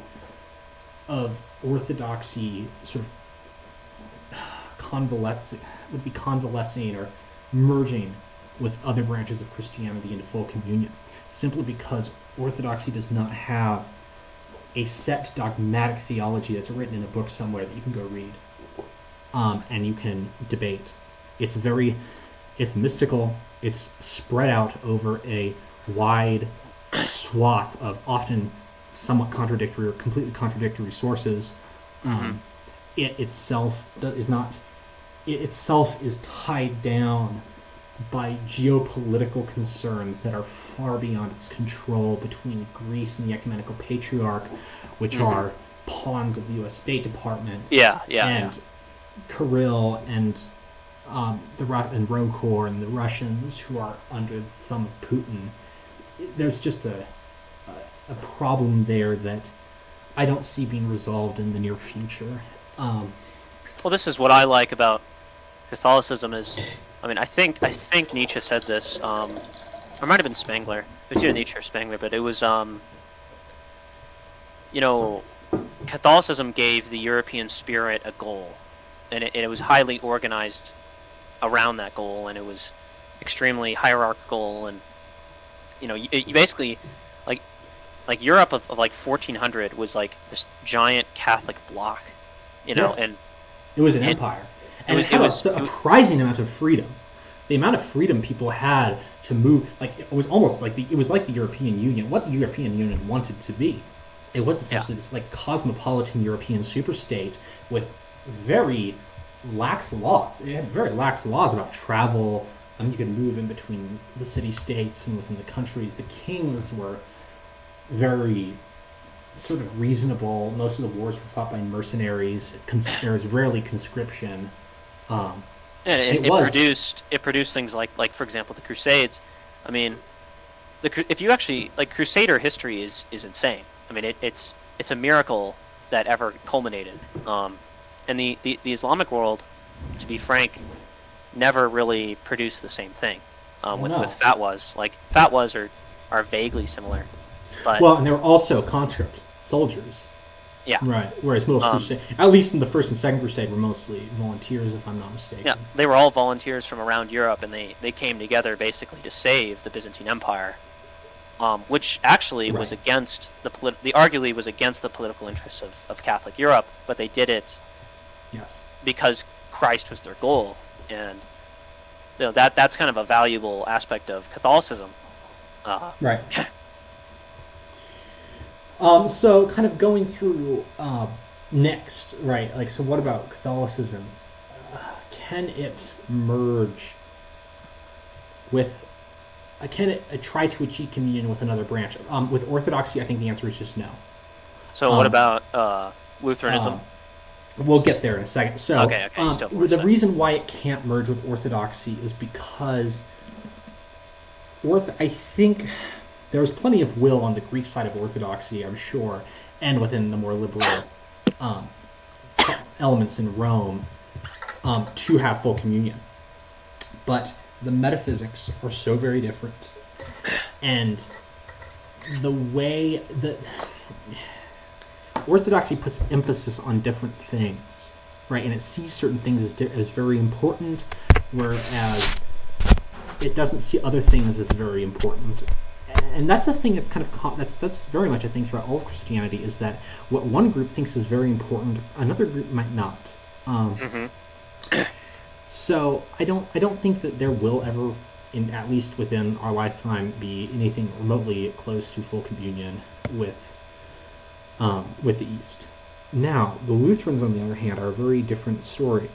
of Orthodoxy sort of convalescing or merging with other branches of Christianity into full communion, simply because Orthodoxy does not have a set dogmatic theology that's written in a book somewhere that you can go read and you can debate. It's mystical. It's spread out over a wide swath of often somewhat contradictory or completely contradictory sources. It itself is tied down by geopolitical concerns that are far beyond its control between Greece and the Ecumenical Patriarch, which are pawns of the U.S. State Department. And Kirill and Rokor and the Russians, who are under the thumb of Putin. There's just a problem there that I don't see being resolved in the near future. Well, this is what I like about Catholicism is, I mean, I think Nietzsche said this, or it might have been Spengler. It was either Nietzsche or Spengler, but it was, Catholicism gave the European spirit a goal, and it was highly organized around that goal, and it was extremely hierarchical, and you basically like Europe of like 1400 was like this giant Catholic bloc, Yes. and it was an empire, and it had a surprising amount of freedom. The amount of freedom people had to move, like it was almost like the European Union, what the European Union wanted to be. It was essentially this like cosmopolitan European superstate with very lax law. It had very lax laws about travel. You could move in between the city-states and within the countries. The kings were very sort of reasonable. Most of the wars were fought by mercenaries. There was rarely conscription. And it produced things like for example the Crusades. I mean, if you actually like Crusader history is insane. I mean it's a miracle that ever culminated. And the Islamic world, to be frank, never really produced the same thing. With fatwas. Like fatwas are vaguely similar. But and they were also conscript soldiers. Yeah. Right. Whereas most crusade, at least in the first and second crusade, were mostly volunteers, if I'm not mistaken. Yeah, they were all volunteers from around Europe, and they came together basically to save the Byzantine Empire, which actually was against arguably was against the political interests of Catholic Europe, but they did it because Christ was their goal, and that's kind of a valuable aspect of Catholicism. Right. So kind of going through next, right? Like, so what about Catholicism? Can it merge with? Can it try to achieve communion with another branch? With Orthodoxy, I think the answer is just no. So what about Lutheranism? We'll get there in a second. So okay. The reason why it can't merge with Orthodoxy is because I think there was plenty of will on the Greek side of Orthodoxy, I'm sure, and within the more liberal elements in Rome to have full communion. But the metaphysics are so very different, and the way that Orthodoxy puts emphasis on different things, right? And it sees certain things as very important, whereas it doesn't see other things as very important. And that's this thing that's kind of that's very much a thing throughout all of Christianity, is that what one group thinks is very important, another group might not. So I don't think that there will ever, at least within our lifetime, be anything remotely close to full communion with the East. Now, the Lutherans, on the other hand, are a very different story,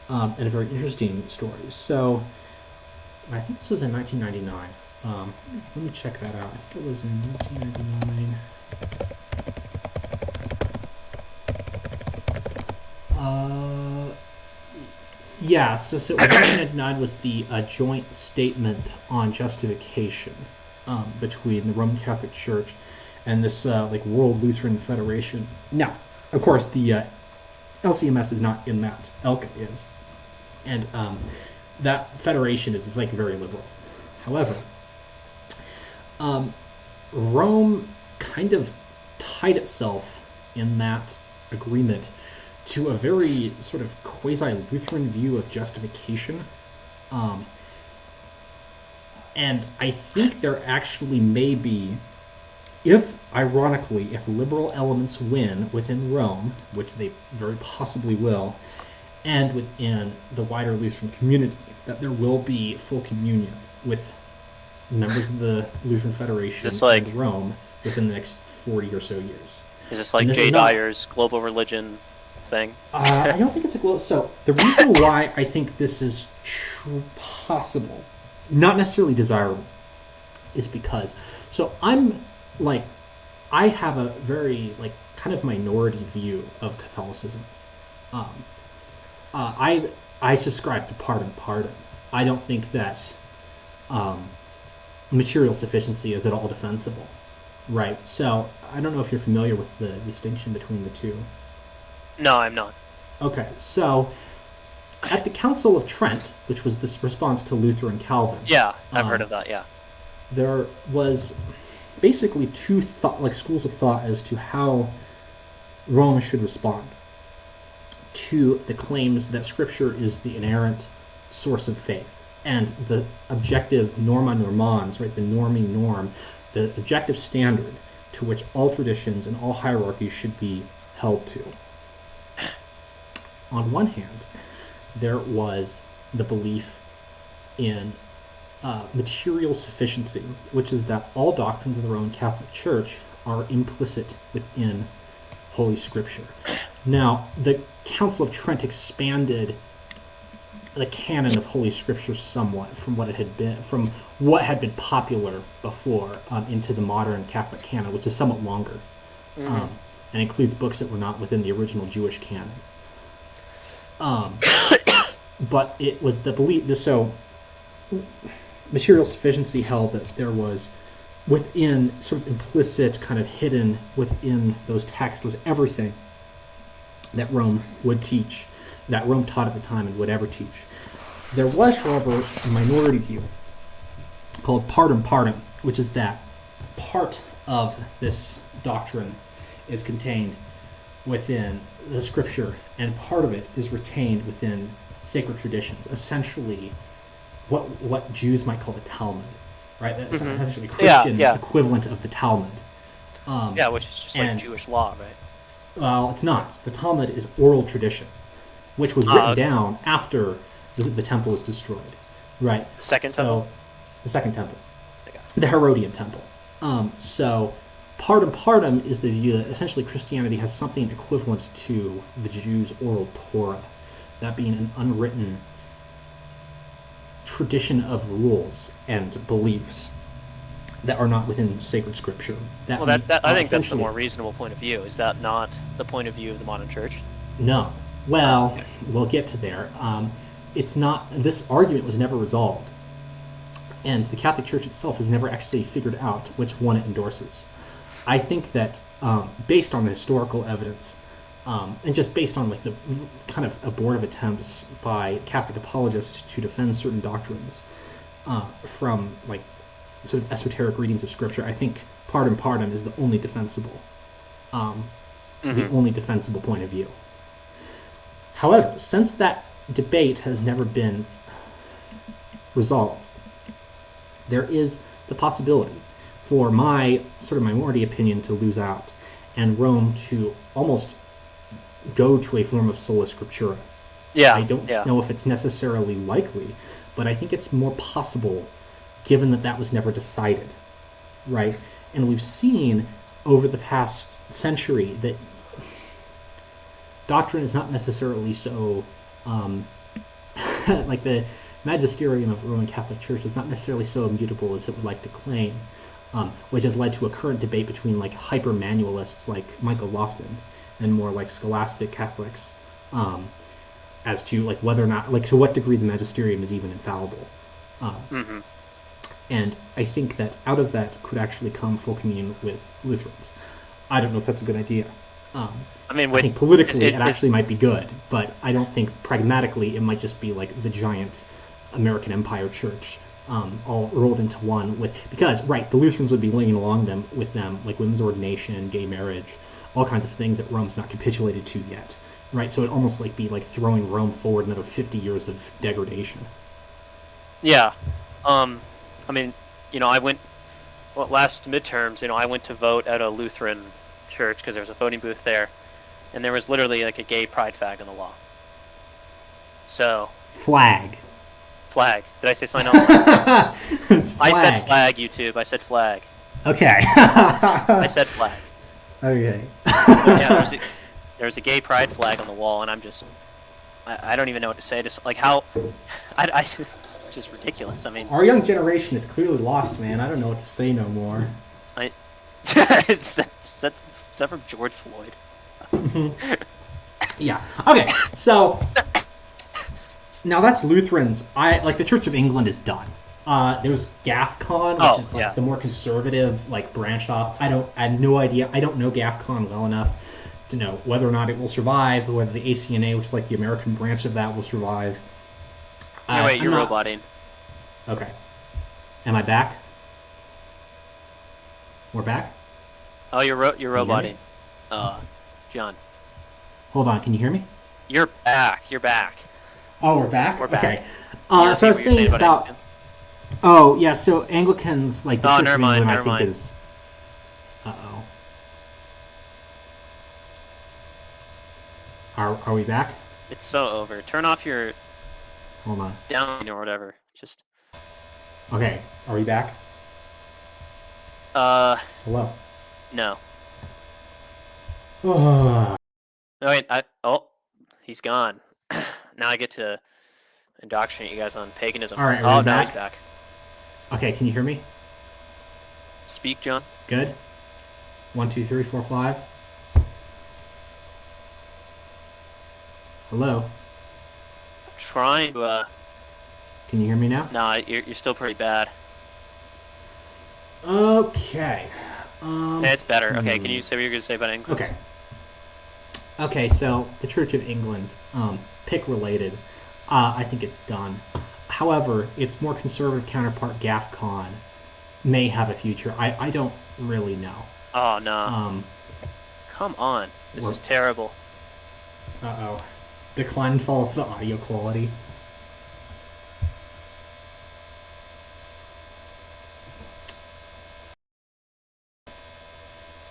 and a very interesting story. So, I think this was in 1999. Let me check that out. I think it was in 1999. Yeah, so 1999 was the joint statement on justification between the Roman Catholic Church and this World Lutheran Federation. Now, of course, the LCMS is not in that. ELCA is, and that federation is very liberal. However, Rome kind of tied itself in that agreement to a very sort of quasi-Lutheran view of justification. And I think there actually may be, ironically, if liberal elements win within Rome, which they very possibly will, and within the wider Lutheran community, that there will be full communion with members of the Lutheran Federation and Rome within the next 40 or so years. Is this like Jay Dyer's global religion thing? I don't think it's a global... So, the reason why I think this is possible, not necessarily desirable, is because... So, I have a very, kind of minority view of Catholicism. I subscribe to pardon. I don't think that material sufficiency is at all defensible, right? So I don't know if you're familiar with the distinction between the two. No, I'm not. Okay, so at the Council of Trent, which was this response to Luther and Calvin. Yeah, I've heard of that, yeah. There was basically two schools of thought as to how Rome should respond to the claims that Scripture is the inerrant source of faith, and the objective norma normans, right, the norming norm, the objective standard to which all traditions and all hierarchies should be held to. On one hand, there was the belief in material sufficiency, which is that all doctrines of the Roman Catholic Church are implicit within Holy Scripture. Now, the Council of Trent expanded the canon of Holy Scripture somewhat from what had been popular before into the modern Catholic canon, which is somewhat longer, and includes books that were not within the original Jewish canon. But it was the belief. So, material sufficiency held that there was within, sort of implicit, kind of hidden within those texts, was everything that Rome would teach, that Rome taught at the time and would ever teach. There was, however, a minority view called pardon, which is that part of this doctrine is contained within the Scripture, and part of it is retained within sacred traditions, essentially what Jews might call the Talmud, right? That's essentially the Christian equivalent of the Talmud. Which is just like Jewish law, right? Well, it's not. The Talmud is oral tradition, which was written down after the temple is destroyed, right? Temple? The second temple. The Herodian temple. So pardon is the view that essentially Christianity has something equivalent to the Jews' oral Torah, that being an unwritten tradition of rules and beliefs that are not within sacred Scripture. I think that's the more reasonable point of view. Is that not the point of view of the modern church? No. Well, we'll get to there. It's not. This argument was never resolved, and the Catholic Church itself has never actually figured out which one it endorses. I think that based on the historical evidence, and just based on the kind of abortive attempts by Catholic apologists to defend certain doctrines from sort of esoteric readings of Scripture, I think partem partem is the only defensible, the only defensible point of view. However, since that debate has never been resolved, there is the possibility for my sort of minority opinion to lose out and Rome to almost go to a form of sola scriptura. Yeah. I don't know if it's necessarily likely, but I think it's more possible given that that was never decided, right? And we've seen over the past century that doctrine is not necessarily so, like the magisterium of the Roman Catholic Church is not necessarily so immutable as it would like to claim, which has led to a current debate between like hyper-manualists like Michael Lofton and more like scholastic Catholics as to like whether or not, like to what degree the magisterium is even infallible. And I think that out of that could actually come full communion with Lutherans. I don't know if that's a good idea. I think politically it actually might be good, but I don't think pragmatically it might just be like the giant American Empire Church all rolled into one because the Lutherans would be laying along with them like women's ordination, gay marriage, all kinds of things that Rome's not capitulated to yet, right? So it'd almost like be like throwing Rome forward another 50 years of degradation. Yeah. I went last midterms, I went to vote at a Lutheran church because there was a voting booth there, and there was literally like a gay pride flag on the wall. So flag. Did I say something else? I said flag, YouTube. I said flag. Okay. I said flag. Okay. Yeah, there was a gay pride flag on the wall, and I don't even know what to say. Just like how, it's just ridiculous. I mean, our young generation is clearly lost, man. I don't know what to say no more. Is that from George Floyd? Yeah. Okay. So now that's Lutherans. The Church of England is done. There's GAFCON, which is the more conservative branch off. I have no idea. I don't know GAFCON well enough to know whether or not it will survive, whether the ACNA, which is like the American branch of that, will survive. You're roboting. Okay. Am I back? We're back? Oh, you're roboting. John. Hold on, can you hear me? You're back. Oh, we're back? We're back. Okay. So I was saying about... Oh, yeah, so Anglicans, the Church of England, I think is... Uh-oh. Are we back? It's so over. Turn off your... Hold on. Down or whatever. Just... Okay, are we back? Hello? No. Oh, wait, he's gone. Now I get to indoctrinate you guys on paganism. All right, now he's back. Okay, can you hear me? Speak, John. Good. 1, 2, 3, 4, 5. Hello? I'm trying to, Can you hear me now? No, you're still pretty bad. Okay. It's better. Okay, can you say what you're going to say about England? Okay, so the Church of England, PIC related, I think it's done. However, its more conservative counterpart, GAFCON, may have a future. I don't really know. Oh, no. Come on. This is terrible. Uh-oh. Decline and fall of the audio quality.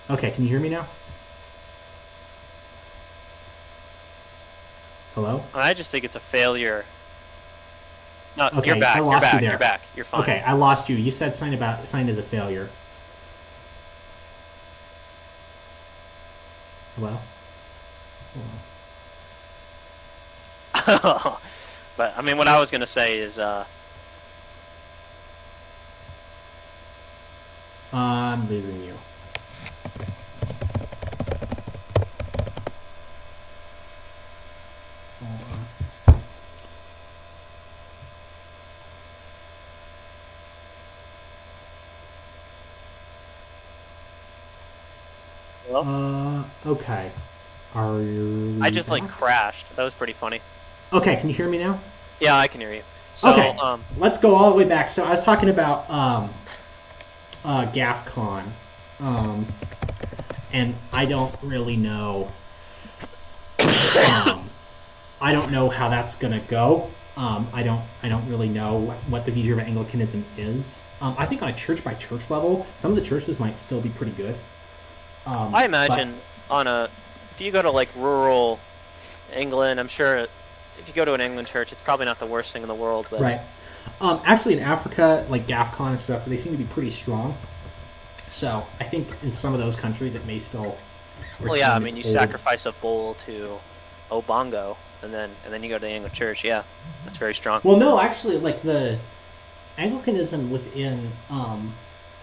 Okay, can you hear me now? Hello? I just think it's a failure. No, Okay, you're back. I lost you there. You're back. You're fine. Okay, I lost you. You said sign as a failure. Hello? But I mean, what I was gonna say is, I'm losing you. Okay. Are you... I just crashed. That was pretty funny. Okay, can you hear me now? Yeah, I can hear you. So, okay, let's go all the way back. So I was talking about GAFCON, And I don't really know. I don't know how that's gonna go. I don't really know what the future of Anglicanism is. I think on a church by church level, some of the churches might still be pretty good. I imagine if you go to like rural England, I'm sure if you go to an England church, it's probably not the worst thing in the world. But right. Actually, in Africa, like GAFCON and stuff, they seem to be pretty strong. So I think in some of those countries, it may still. Well, yeah, I mean, you sacrifice a bull to Obongo, and then you go to the Anglican church. Yeah, that's very strong. Well, no, actually, like the Anglicanism within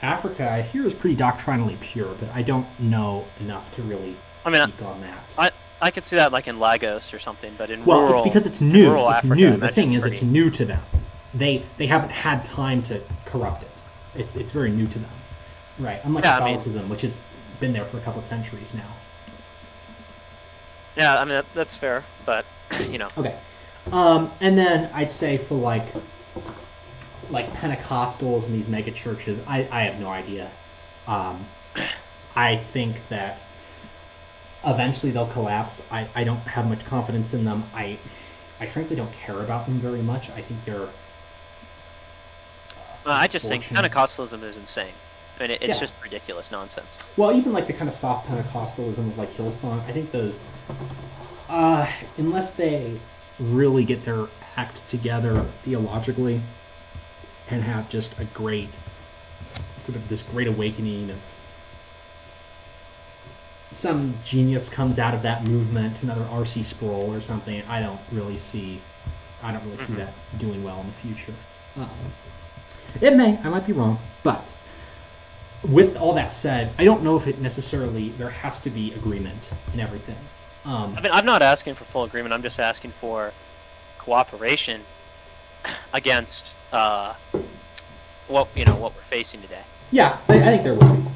Africa, I hear is pretty doctrinally pure, but I don't know enough to really speak on that. I could see that like in Lagos or something, but in rural, it's because it's new. Rural it's Africa, new. The thing is, it's new to them. They haven't had time to corrupt it. It's very new to them, right? Unlike Catholicism, which has been there for a couple of centuries now. Yeah, I mean that's fair, but you know. Okay, and then I'd say for like Pentecostals and these mega churches, I have no idea. I think that eventually they'll collapse. I don't have much confidence in them. I frankly don't care about them very much. I think they're. I just think Pentecostalism is insane. I mean, it's just ridiculous nonsense. Well, even like the kind of soft Pentecostalism of like Hillsong, I think those, unless they really get their act together theologically and have just a great, sort of this great awakening of some genius comes out of that movement, another R.C. Sproul or something, I don't really see that doing well in the future. It may, I might be wrong, but with all that said, I don't know if it necessarily, there has to be agreement in everything. I mean, I'm not asking for full agreement, I'm just asking for cooperation against what we're facing today. Yeah, I think there will be.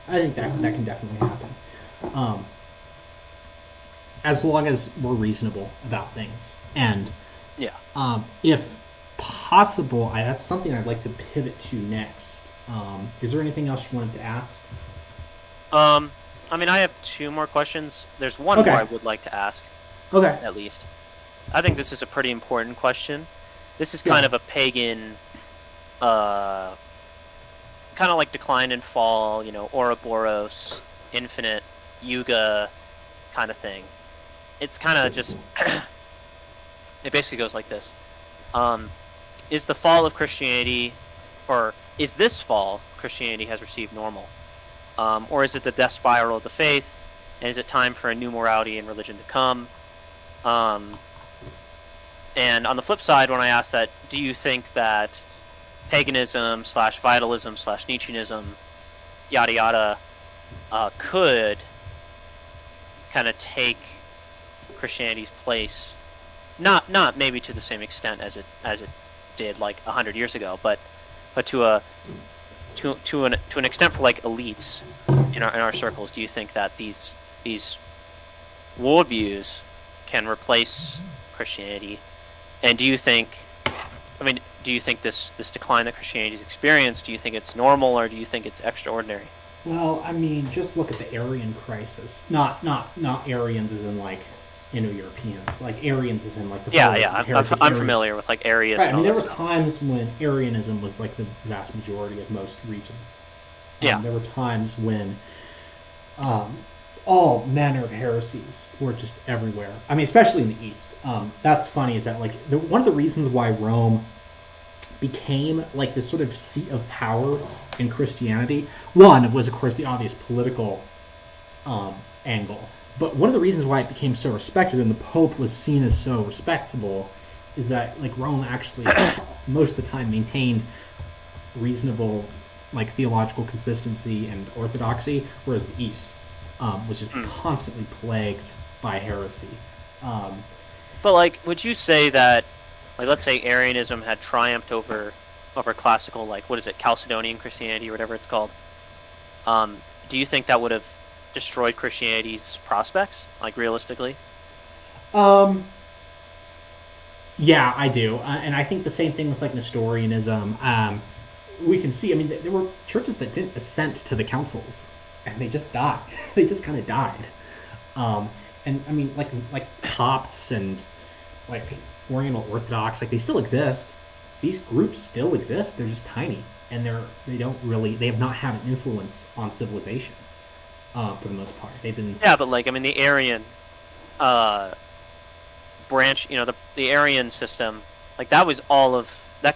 I think that can definitely happen. As long as we're reasonable about things. And if possible, that's something I'd like to pivot to next. Is there anything else you wanted to ask? I mean, I have two more questions. There's one more I would like to ask. Okay. At least. I think this is a pretty important question. This is kind of a pagan, kind of like decline and fall, Ouroboros, infinite, Yuga kind of thing. It's kind of just, it basically goes like this. Is the fall of Christianity, or is this fall Christianity has received normal? Or is it the death spiral of the faith? And is it time for a new morality and religion to come? And on the flip side, when I ask that, do you think that paganism / vitalism / Nietzscheanism, yada yada, could kind of take Christianity's place? Not maybe to the same extent as it did like 100 years ago, but to an extent for like elites in our circles. Do you think that these worldviews can replace Christianity? And do you think this decline that Christianity's experienced, do you think it's normal or do you think it's extraordinary? Well, I mean, just look at the Aryan crisis. Not Aryans as in like Indo-Europeans, like Aryans as in like the I'm familiar with like Arius. Right, I mean, there were times when Aryanism was like the vast majority of most regions. There were times when all manner of heresies were just everywhere. I mean, especially in the East. That's funny is that like one of the reasons why Rome became like this sort of seat of power in Christianity, one was of course the obvious political angle, but one of the reasons why it became so respected and the Pope was seen as so respectable is that like Rome actually most of the time maintained reasonable like theological consistency and orthodoxy, whereas the East which is constantly plagued by heresy. But like, would you say that, like, let's say Arianism had triumphed over classical, like, what is it, Chalcedonian Christianity or whatever it's called? Do you think that would have destroyed Christianity's prospects, like, realistically? Yeah, I do, and I think the same thing with like Nestorianism. We can see. I mean, there were churches that didn't assent to the councils. and they just died. They just kind of died. And I mean, like Copts and like Oriental Orthodox, like they still exist. These groups still exist. They're just tiny, and they have not had an influence on civilization for the most part. They've been Yeah, but like I mean, the Aryan branch, the Aryan system, like that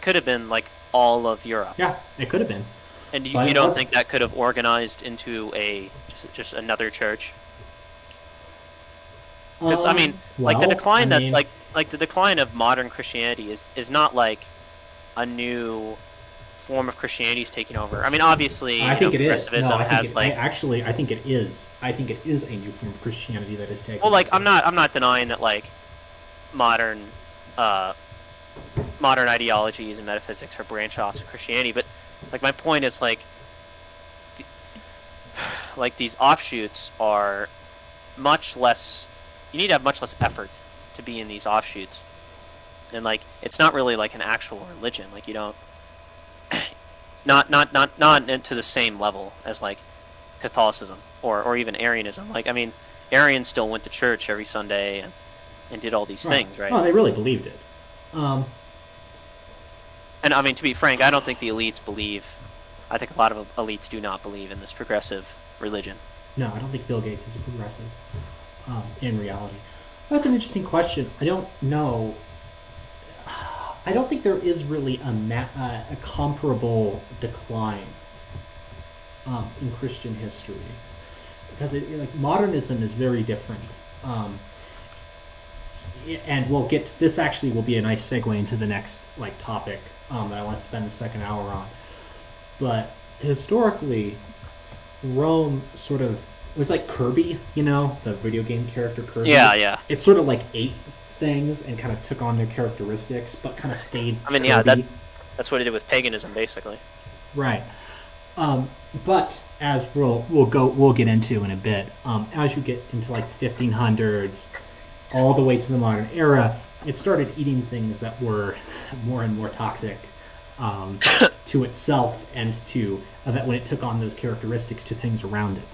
could have been like all of Europe. yeah, it could have been. And But you it don't wasn't. think that could have organized into just another church? Because I mean, like the Well, decline I mean, like the decline of modern Christianity is not like a new form of Christianity is taking over. I mean, obviously, I think it is. progressivism No, I think has it, like I think it is. I think it is a new form of Christianity that is taking. well, like over. I'm not denying that like modern modern ideologies and metaphysics are branch offs of Christianity, but like my point is like these offshoots are much less. You need to have much less effort to be in these offshoots, and like it's not really like an actual religion. Like you don't not to the same level as like Catholicism or even Arianism. Like I mean, Arians still went to church every Sunday and did all these things, right? Oh, they really believed it. Um, And I mean, to be frank, I don't think the elites believe. I think a lot of elites do not believe in this progressive religion. no, I don't think Bill Gates is a progressive. In reality, that's an interesting question. I don't know. I don't think there is really a comparable decline in Christian history because like modernism is very different. And we'll get to, this actually will be a nice segue into the next like topic that I want to spend the second hour on. But historically, Rome sort of was like Kirby, the video game character Kirby. Yeah. It sort of like ate things and kind of took on their characteristics, but kind of stayed. I mean, Kirby. yeah, that's what it did with paganism, basically. Right. But as we'll get into in a bit, as you get into like the 1500s, all the way to the modern era, it started eating things that were more and more toxic to itself and to that when it took on those characteristics to things around it.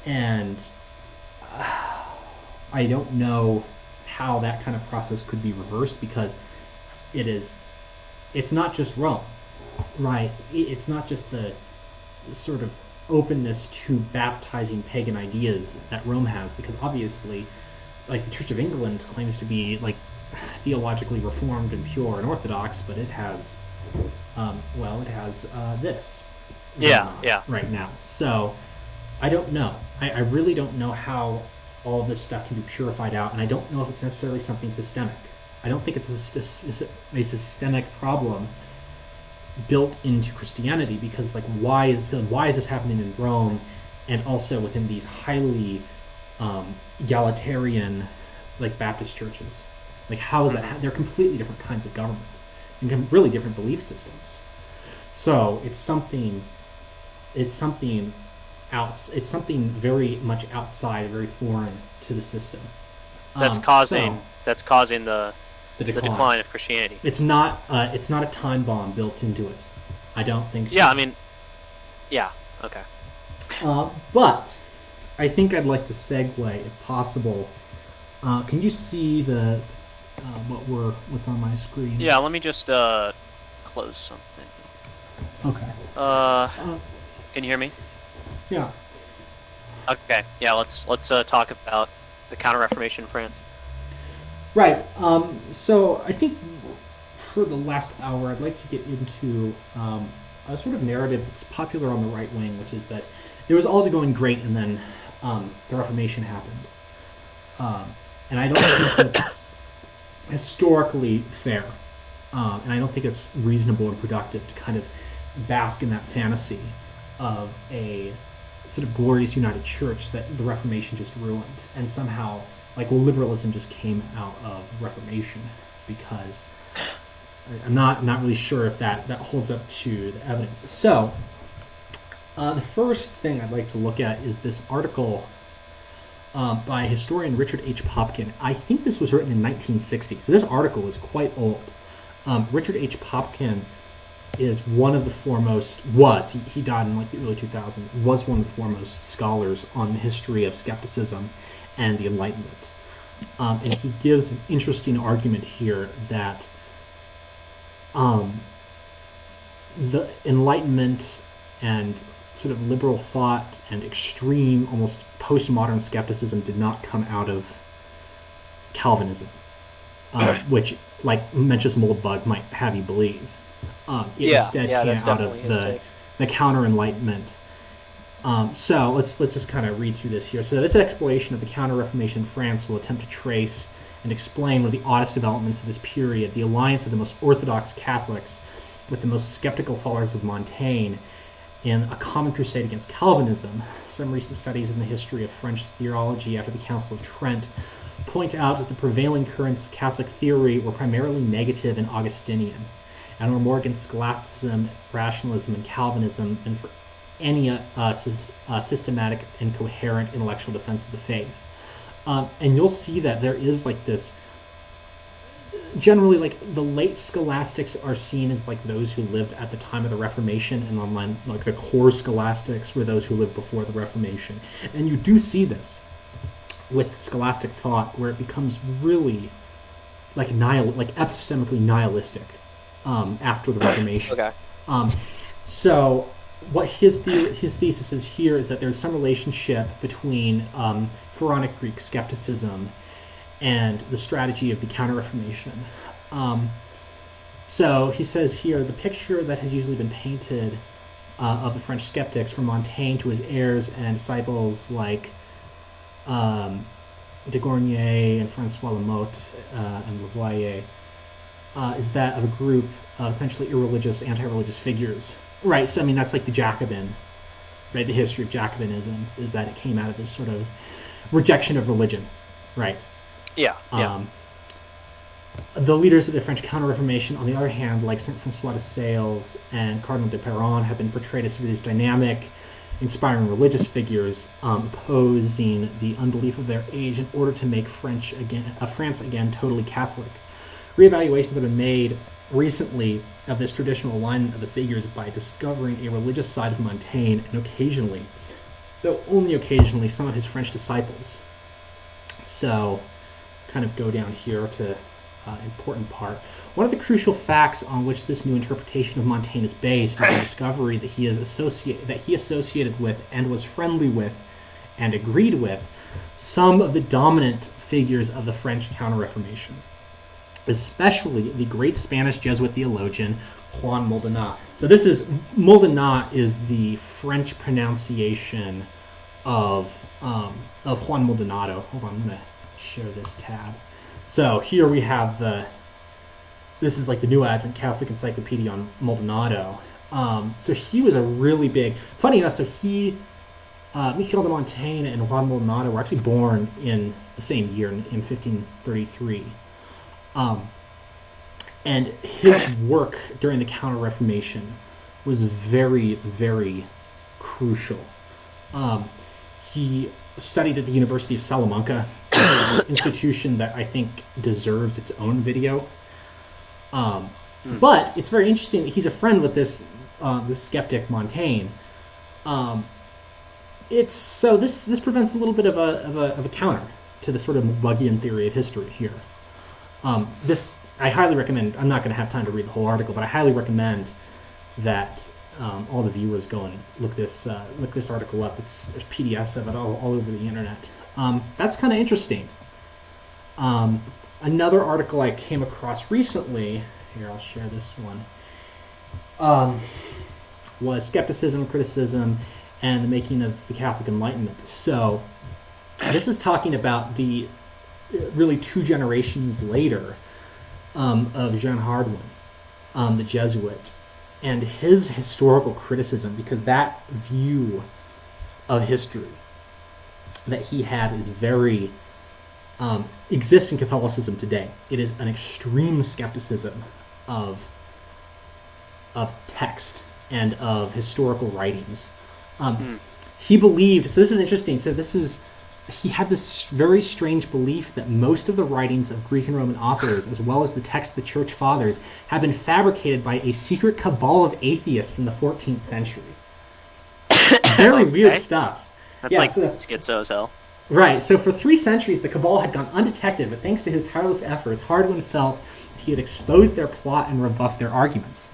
And I don't know how that kind of process could be reversed because it's not just Rome, right? It's not just the sort of openness to baptizing pagan ideas that Rome has, because obviously, like the Church of England claims to be like theologically reformed and pure and orthodox, but it has, this. Yeah. Right now, so I don't know. I really don't know how all of this stuff can be purified out, and I don't know if it's necessarily something systemic. I don't think it's a systemic problem built into Christianity, because like why is this happening in Rome and also within these highly egalitarian like Baptist churches? Like how is that? They're completely different kinds of government and really different belief systems. So it's something very much outside, very foreign to the system. That's causing the decline of Christianity. It's not a time bomb built into it. I don't think so. Yeah, I mean, yeah, okay. But I think I'd like to segue, if possible. Can you see what's on my screen? Yeah, let me just close something. Okay. Can you hear me? Yeah. Okay. Yeah, let's talk about the Counter-Reformation in France. Right. So I think for the last hour, I'd like to get into a sort of narrative that's popular on the right wing, which is that it was all going great, and then the Reformation happened. And I don't think that's historically fair, and I don't think it's reasonable and productive to kind of bask in that fantasy of a sort of glorious united church that the Reformation just ruined, and somehow liberalism just came out of Reformation, because I'm not really sure if that holds up to the evidence. So the first thing I'd like to look at is this article by historian Richard H. Popkin. I think this was written in 1960, so this article is quite old. Richard H. Popkin is one of the foremost, he died in like the early 2000s, was one of the foremost scholars on the history of skepticism and the Enlightenment. And he gives an interesting argument here that the Enlightenment and sort of liberal thought and extreme, almost postmodern skepticism did not come out of Calvinism, which, like Mencius Moldbug might have you believe. It instead came out of the Counter-Enlightenment. So let's just kind of read through this here. So this exploration of the Counter-Reformation in France will attempt to trace and explain one of the oddest developments of this period, the alliance of the most orthodox Catholics with the most skeptical followers of Montaigne in a common crusade against Calvinism. Some recent studies in the history of French theology after the Council of Trent point out that the prevailing currents of Catholic theory were primarily negative and Augustinian, and were more against scholasticism, rationalism, and Calvinism than for any systematic and coherent intellectual defense of the faith. And you'll see that there is like this, generally like the late scholastics are seen as like those who lived at the time of the Reformation, and online like the core scholastics were those who lived before the Reformation. And you do see this with scholastic thought where it becomes really like epistemically nihilistic after the Reformation. Okay. So what his thesis is here is that there's some relationship between Pharaonic Greek skepticism and the strategy of the Counter-Reformation. So he says here, the picture that has usually been painted of the French skeptics, from Montaigne to his heirs and disciples like de Gournay and Francois Lamotte and Lavoisier, is that of a group of essentially irreligious, anti-religious figures. Right, so I mean, that's like the Jacobin, right? The history of Jacobinism is that it came out of this sort of rejection of religion, right? Yeah. The leaders of the French Counter-Reformation, on the other hand, like Saint Francois de Sales and Cardinal de Perron, have been portrayed as sort of these dynamic, inspiring religious figures opposing the unbelief of their age in order to make France again totally Catholic. Reevaluations have been made recently of this traditional alignment of the figures by discovering a religious side of Montaigne and occasionally, though only occasionally, some of his French disciples. So, kind of go down here to important part. One of the crucial facts on which this new interpretation of Montaigne is based is the discovery that he associated with and was friendly with and agreed with some of the dominant figures of the French Counter-Reformation, especially the great Spanish Jesuit theologian Juan Maldonado. So Maldonado is the French pronunciation of Juan Maldonado. Hold on, I'm going to share this tab. So here we have this is like the New Advent Catholic Encyclopedia on Maldonado. So he was a really big, funny enough, so Michel de Montaigne and Juan Maldonado were actually born in the same year, in 1533. And his work during the Counter-Reformation was very, very crucial. He studied at the University of Salamanca, an institution that I think deserves its own video. But it's very interesting that he's a friend with this skeptic Montaigne. This prevents a little bit of a counter to the sort of Mulbugian theory of history here. I highly recommend. I'm not going to have time to read the whole article, but I highly recommend that all the viewers go and look this article up. There's PDFs of it all over the internet. That's kind of interesting. Another article I came across recently, here I'll share this one, was Skepticism, Criticism, and the Making of the Catholic Enlightenment. So this is talking about the really 2 generations later of Jean Hardouin, the Jesuit, and his historical criticism, because that view of history that he had is very exists in Catholicism today. It is an extreme skepticism of text and of historical writings. He believed, so this is interesting, so this is he had this very strange belief that most of the writings of Greek and Roman authors, as well as the texts of the Church Fathers, have been fabricated by a secret cabal of atheists in the 14th century. Very weird stuff. That's schizo as hell. Right, so for 3 centuries, the cabal had gone undetected, but thanks to his tireless efforts, Hardwin felt that he had exposed their plot and rebuffed their arguments.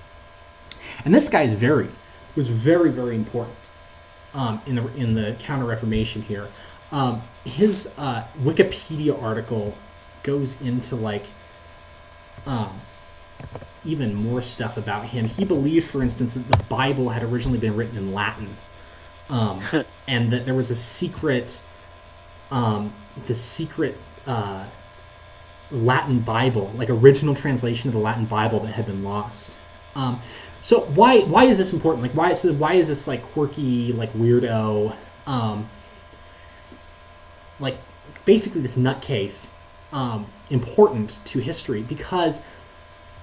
And this guy was very, very important in the Counter-Reformation here. His Wikipedia article goes into even more stuff about him. He believed, for instance, that the Bible had originally been written in Latin, and that there was a secret Latin Bible, like original translation of the Latin Bible that had been lost. So why is this important? Like why is this like quirky, like weirdo, like basically this nutcase important to history? Because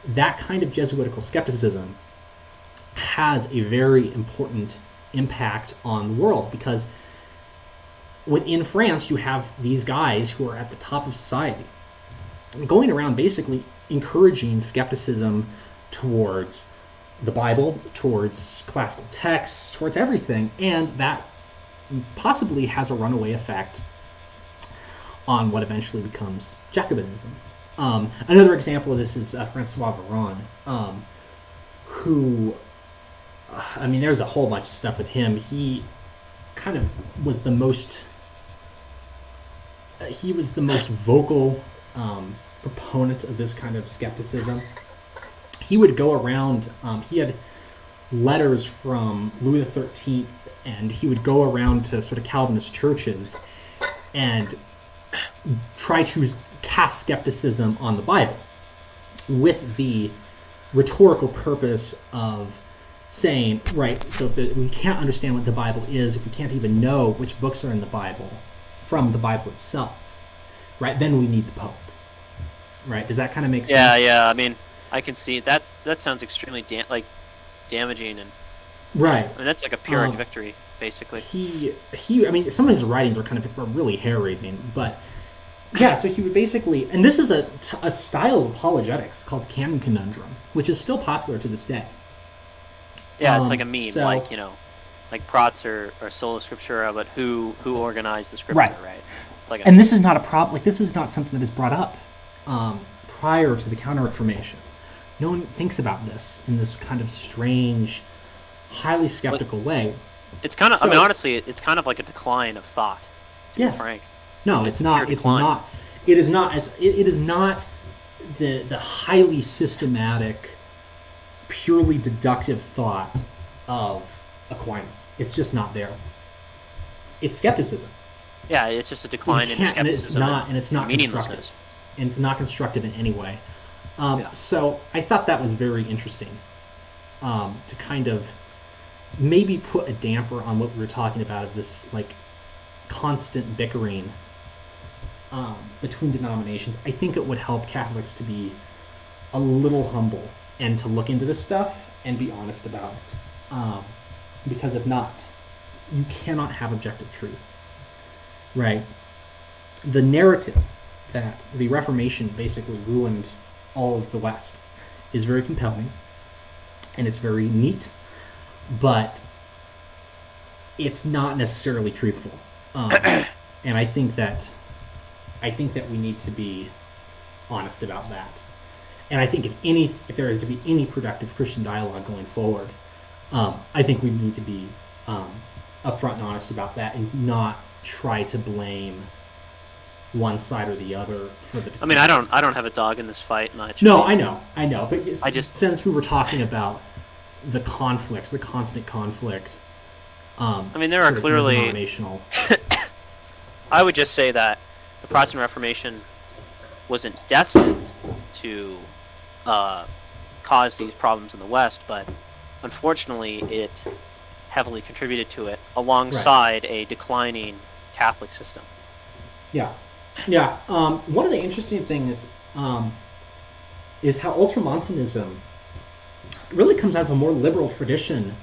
that kind of Jesuitical skepticism has a very important impact on the world, because within France you have these guys who are at the top of society going around basically encouraging skepticism towards the Bible, towards classical texts, towards everything, and that possibly has a runaway effect on what eventually becomes Jacobinism. Another example of this is Francois Varon, who, I mean, there's a whole bunch of stuff with him. He kind of was the most vocal proponent of this kind of skepticism. He would go around, he had letters from Louis XIII, and he would go around to sort of Calvinist churches and try to cast skepticism on the Bible with the rhetorical purpose of saying, right, so if we can't understand what the Bible is, if we can't even know which books are in the Bible from the Bible itself, right, then we need the Pope. Right? Does that kind of make sense? Yeah. I mean, I can see that. That sounds extremely damaging, and right. I mean, that's like a Pyrrhic victory, basically. He. I mean, some of his writings are really hair-raising, but yeah. So he would basically, and this is a style of apologetics called the canon conundrum, which is still popular to this day. Yeah, it's like a meme, like prots or sola scriptura, but who organized the scripture, right? It's like and this is not a problem. Like, this is not something that is brought up prior to the Counter-Reformation. No one thinks about this in this kind of strange, highly skeptical way. It's kind of, I mean, honestly, it's kind of like a decline of thought. To be frank. No, it's not. It's not. It is not as. It is not the highly systematic, purely deductive thought of Aquinas. It's just not there. It's skepticism. Yeah, it's just a decline in skepticism. And it's not constructive. And it's not constructive in any way. So I thought that was very interesting to kind of maybe put a damper on what we were talking about of this like constant bickering between denominations. I think it would help Catholics to be a little humble and to look into this stuff and be honest about it. Because if not, you cannot have objective truth. Right? The narrative that the Reformation basically ruined all of the West is very compelling, and it's very neat, but it's not necessarily truthful. And I think that we need to be honest about that. And I think if there is to be any productive Christian dialogue going forward, I think we need to be upfront and honest about that, and not try to blame one side or the other for the. I mean, I don't have a dog in this fight much. No, I know, but since we were talking about the conflicts, the constant conflict. I mean, there are clearly denominational. I would just say that the Protestant Reformation wasn't destined to cause these problems in the West, but unfortunately, it heavily contributed to it alongside a declining Catholic system. Yeah. One of the interesting things is how Ultramontanism really comes out of a more liberal tradition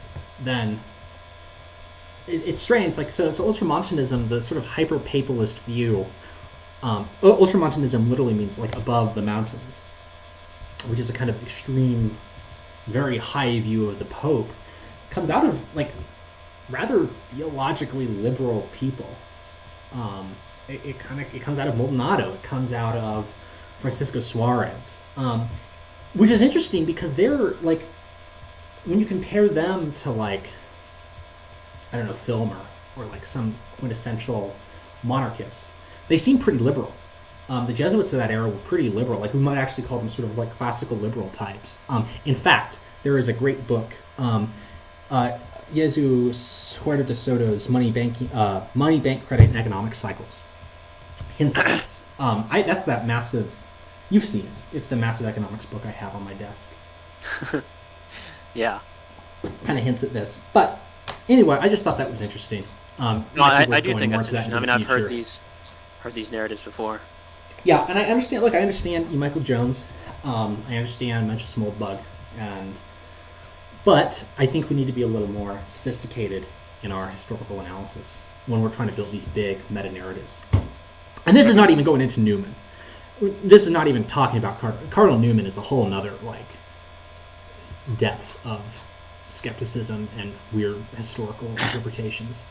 than it's strange. Like so Ultramontanism, the sort of hyper papalist view. Ultramontanism literally means like above the mountains, which is a kind of extreme, very high view of the Pope. Comes out of like rather theologically liberal people. It comes out of Maldonado. It comes out of Francisco Suarez, which is interesting because they're like, when you compare them to like, I don't know, Filmer or like some quintessential monarchist, they seem pretty liberal. The Jesuits of that era were pretty liberal. Like we might actually call them sort of like classical liberal types. In fact, there is a great book, Jesus Huerta de Soto's Money, Bank Credit, and Economic Cycles. Hints at this. That's that massive. You've seen it. It's the massive economics book I have on my desk. Yeah. Kind of hints at this, but anyway, I just thought that was interesting. No, I do think that's interesting. I mean, I've heard these narratives before. Yeah, and I understand. Look, I understand Michael Jones. I understand Mencius Moldbug, but I think we need to be a little more sophisticated in our historical analysis when we're trying to build these big meta narratives. And this is not even going into Newman. This is not even talking about Cardinal Newman. Is a whole nother like depth of skepticism and weird historical interpretations.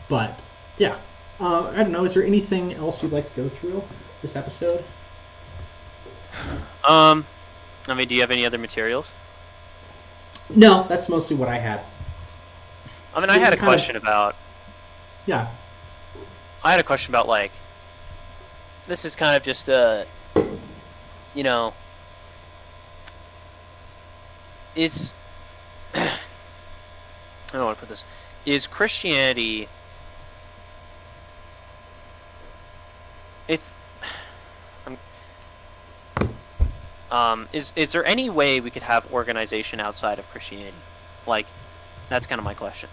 But yeah, I don't know. Is there anything else you'd like to go through this episode? I mean, do you have any other materials? No, that's mostly what I had. I mean, I had a question about. Yeah. I had a question about like. This is kind of just you know, is I don't want to put this. Is Christianity is there any way we could have organization outside of Christianity? Like, that's kind of my question.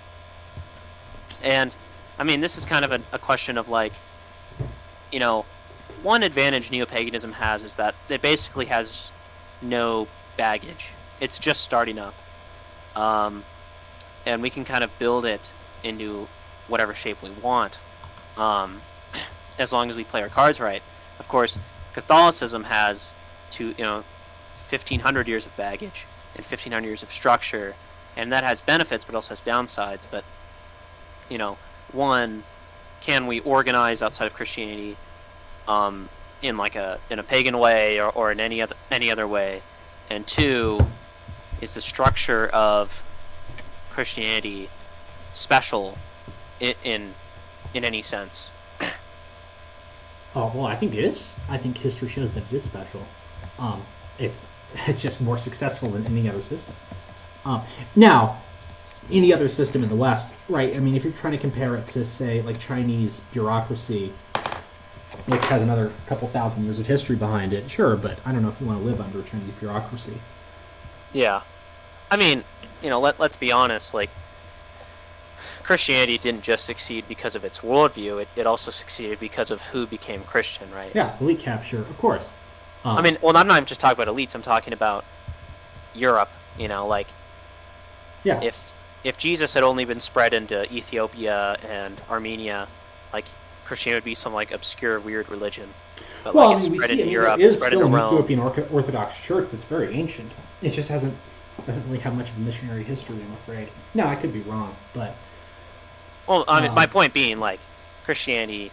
And I mean, this is kind of a question of like, you know, one advantage neo-paganism has is that it basically has no baggage. It's just starting up. And we can kind of build it into whatever shape we want, as long as we play our cards right. Of course, Catholicism has 1,500 years of baggage and 1,500 years of structure, and that has benefits, but also has downsides. But one, can we organize outside of Christianity, in a pagan way or in any other way? And two, is the structure of Christianity special in any sense? Oh well, I think it is. I think history shows that it is special. It's just more successful than any other system. Now, any other system in the West, right? I mean, if you're trying to compare it to, say, like Chinese bureaucracy, which has another couple thousand years of history behind it, sure, but I don't know if you want to live under a Chinese bureaucracy. Yeah. I mean, let's be honest, like, Christianity didn't just succeed because of its worldview, it also succeeded because of who became Christian, right? Yeah, elite capture, of course. I mean, well, I'm not just talking about elites, I'm talking about Europe, like, yeah. If Jesus had only been spread into Ethiopia and Armenia, like, Christianity would be some, like, obscure, weird religion. But, well, like, it's spread into Europe, there is spread still into an Rome. Ethiopian Orthodox Church that's very ancient. It just doesn't really have much of a missionary history, I'm afraid. No, I could be wrong, but... Well, I mean, my point being, like, Christianity,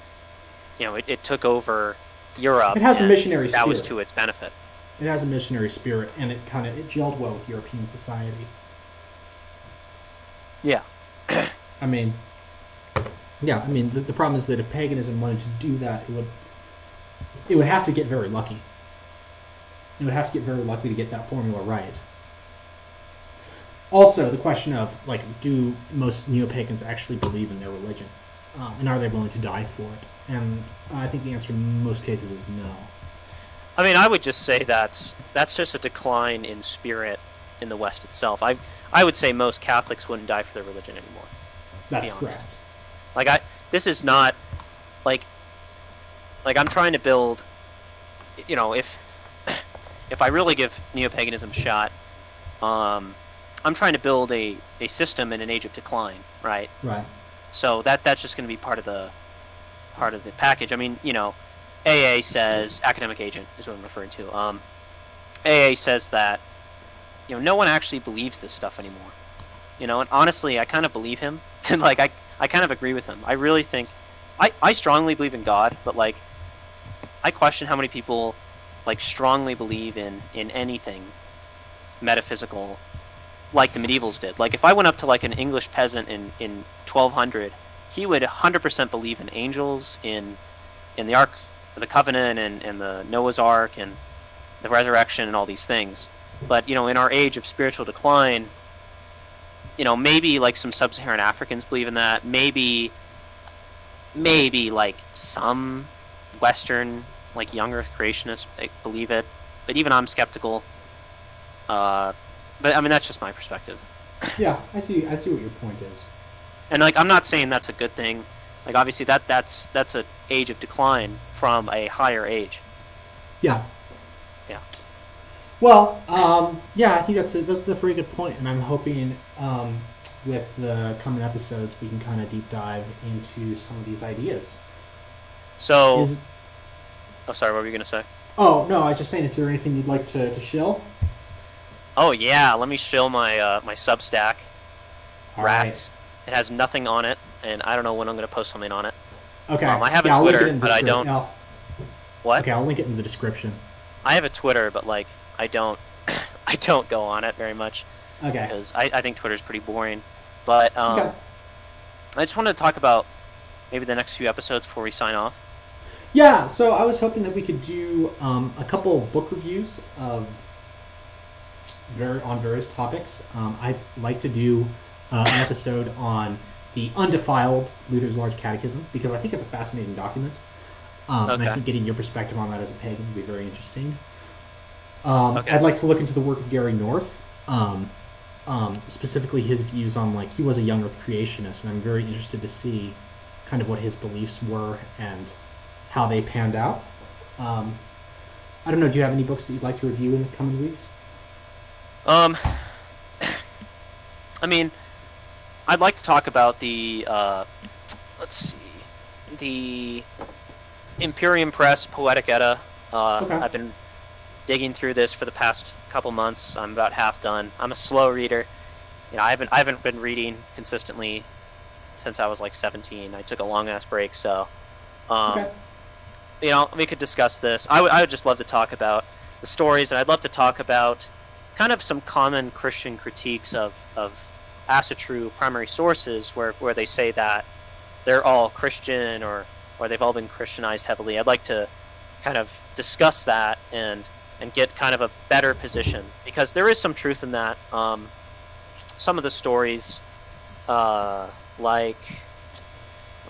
it took over Europe. It has a missionary spirit. That was to its benefit. It has a missionary spirit, and it gelled well with European society. Yeah. I mean, the problem is that if paganism wanted to do that, it would have to get very lucky. It would have to get very lucky to get that formula right. Also, the question of, like, do most neo-pagans actually believe in their religion? And are they willing to die for it? And I think the answer in most cases is no. I mean, I would just say that's just a decline in spirit in the West itself. I would say most Catholics wouldn't die for their religion anymore. That's correct. Like, this is not, like I'm trying to build, if I really give neo-paganism a shot, I'm trying to build a system in an age of decline, right? Right. So that's just going to be part of the package. I mean, AA says academic agent is what I'm referring to. AA says that no one actually believes this stuff anymore. And honestly, I kind of believe him. Like I kind of agree with him. I really think I strongly believe in God, but like I question how many people like strongly believe in anything metaphysical like the medievals did. Like if I went up to like an English peasant in 1200, he would 100% believe in angels, in the Ark of the Covenant, and the Noah's Ark, and the resurrection, and all these things. But in our age of spiritual decline, maybe like some sub-Saharan Africans believe in that. Maybe like some Western like young Earth creationists believe it. But even I'm skeptical. But I mean that's just my perspective. Yeah, I see what your point is. And like I'm not saying that's a good thing. Like obviously that's an age of decline from a higher age. Yeah. Yeah. Well, yeah, I think that's a very good point, and I'm hoping with the coming episodes we can kind of deep dive into some of these ideas. So, sorry, what were you gonna say? Oh no, I was just saying, is there anything you'd like to shill? Oh yeah, let me shill my my Substack. R.A.T.S. It has nothing on it, and I don't know when I'm gonna post something on it. Okay. I have a Twitter, but I don't. What? Okay, I'll link it in the description. I have a Twitter, but like I don't go on it very much. Okay. Because I think Twitter's pretty boring. But okay. I just wanted to talk about maybe the next few episodes before we sign off. Yeah, so I was hoping that we could do a couple book reviews on various topics. I'd like to do an episode on the undefiled Luther's Large Catechism, because I think it's a fascinating document. And I think getting your perspective on that as a pagan would be very interesting. I'd like to look into the work of Gary North, specifically his views on, like, he was a young Earth creationist, and I'm very interested to see kind of what his beliefs were and how they panned out. I don't know, do you have any books that you'd like to review in the coming weeks? I mean, I'd like to talk about the, the Imperium Press Poetic Edda. I've been digging through this for the past couple months. I'm about half done. I'm a slow reader. I haven't been reading consistently since I was like 17. I took a long ass break, so we could discuss this. I would just love to talk about the stories, and I'd love to talk about kind of some common Christian critiques of Asatru primary sources where they say that they're all Christian or they've all been Christianized heavily. I'd like to kind of discuss that and get kind of a better position, because there is some truth in that. Some of the stories, like, what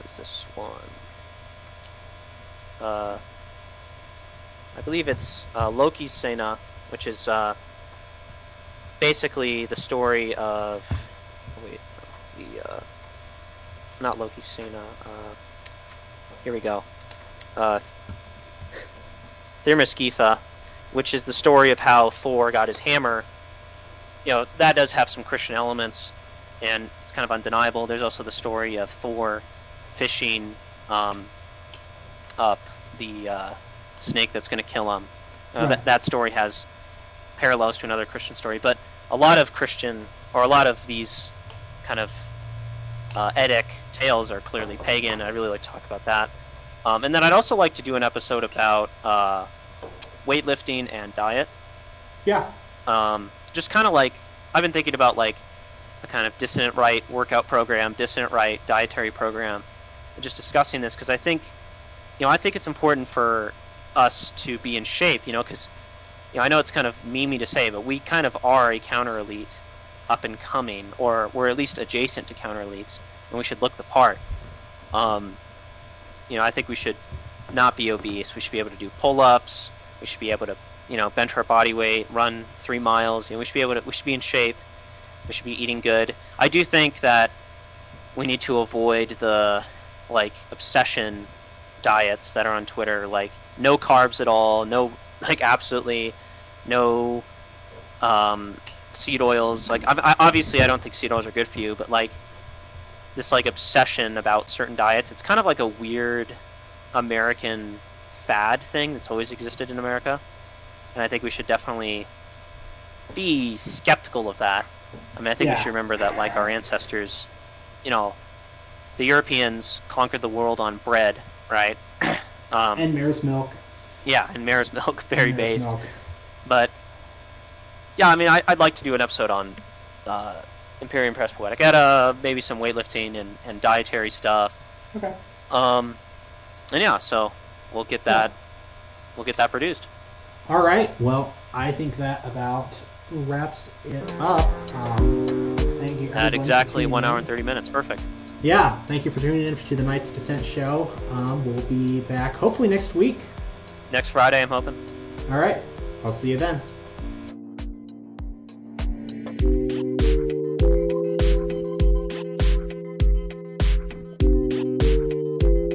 is this one? I believe it's Loki's Sena, which is basically the story of not Loki's Sena. Here we go. Thermoskeitha, which is the story of how Thor got his hammer. That does have some Christian elements, and it's kind of undeniable. There's also the story of Thor fishing up the snake that's going to kill him. That story has parallels to another Christian story, but a lot of these kind of Eddic tales are clearly pagan. I really like to talk about that. And then I'd also like to do an episode about weightlifting and diet. Yeah. Just kind of like, I've been thinking about like a kind of dissonant right workout program, dissonant right dietary program, and just discussing this, because I think it's important for us to be in shape, because I know it's kind of memey to say, but we kind of are a counter elite up and coming, or we're at least adjacent to counter elites, and we should look the part. I think we should not be obese. We should be able to do pull-ups. We should be able to, bench our body weight, run 3 miles. We should be in shape. We should be eating good. I do think that we need to avoid the, like, obsession diets that are on Twitter, like no carbs at all, no, like, absolutely no seed oils. Like, obviously I don't think seed oils are good for you, but like this like obsession about certain diets. It's kind of like a weird American fad thing that's always existed in America, and I think we should definitely be skeptical of that. I mean, I think we should remember that like our ancestors, you know, the Europeans conquered the world on bread, right? And mare's milk. Yeah, and mare's milk, berry based. Milk. But yeah, I mean, I'd like to do an episode on Imperium Press Poetica, maybe some weightlifting and dietary stuff. Okay. And yeah, so we'll get that produced. All right. Well, I think that about wraps it up. Thank you. At exactly 1 hour and 30 minutes. Perfect. Yeah. Thank you for tuning in to the Knights of Descent show. We'll be back hopefully next week. Next Friday, I'm hoping. All right. I'll see you then.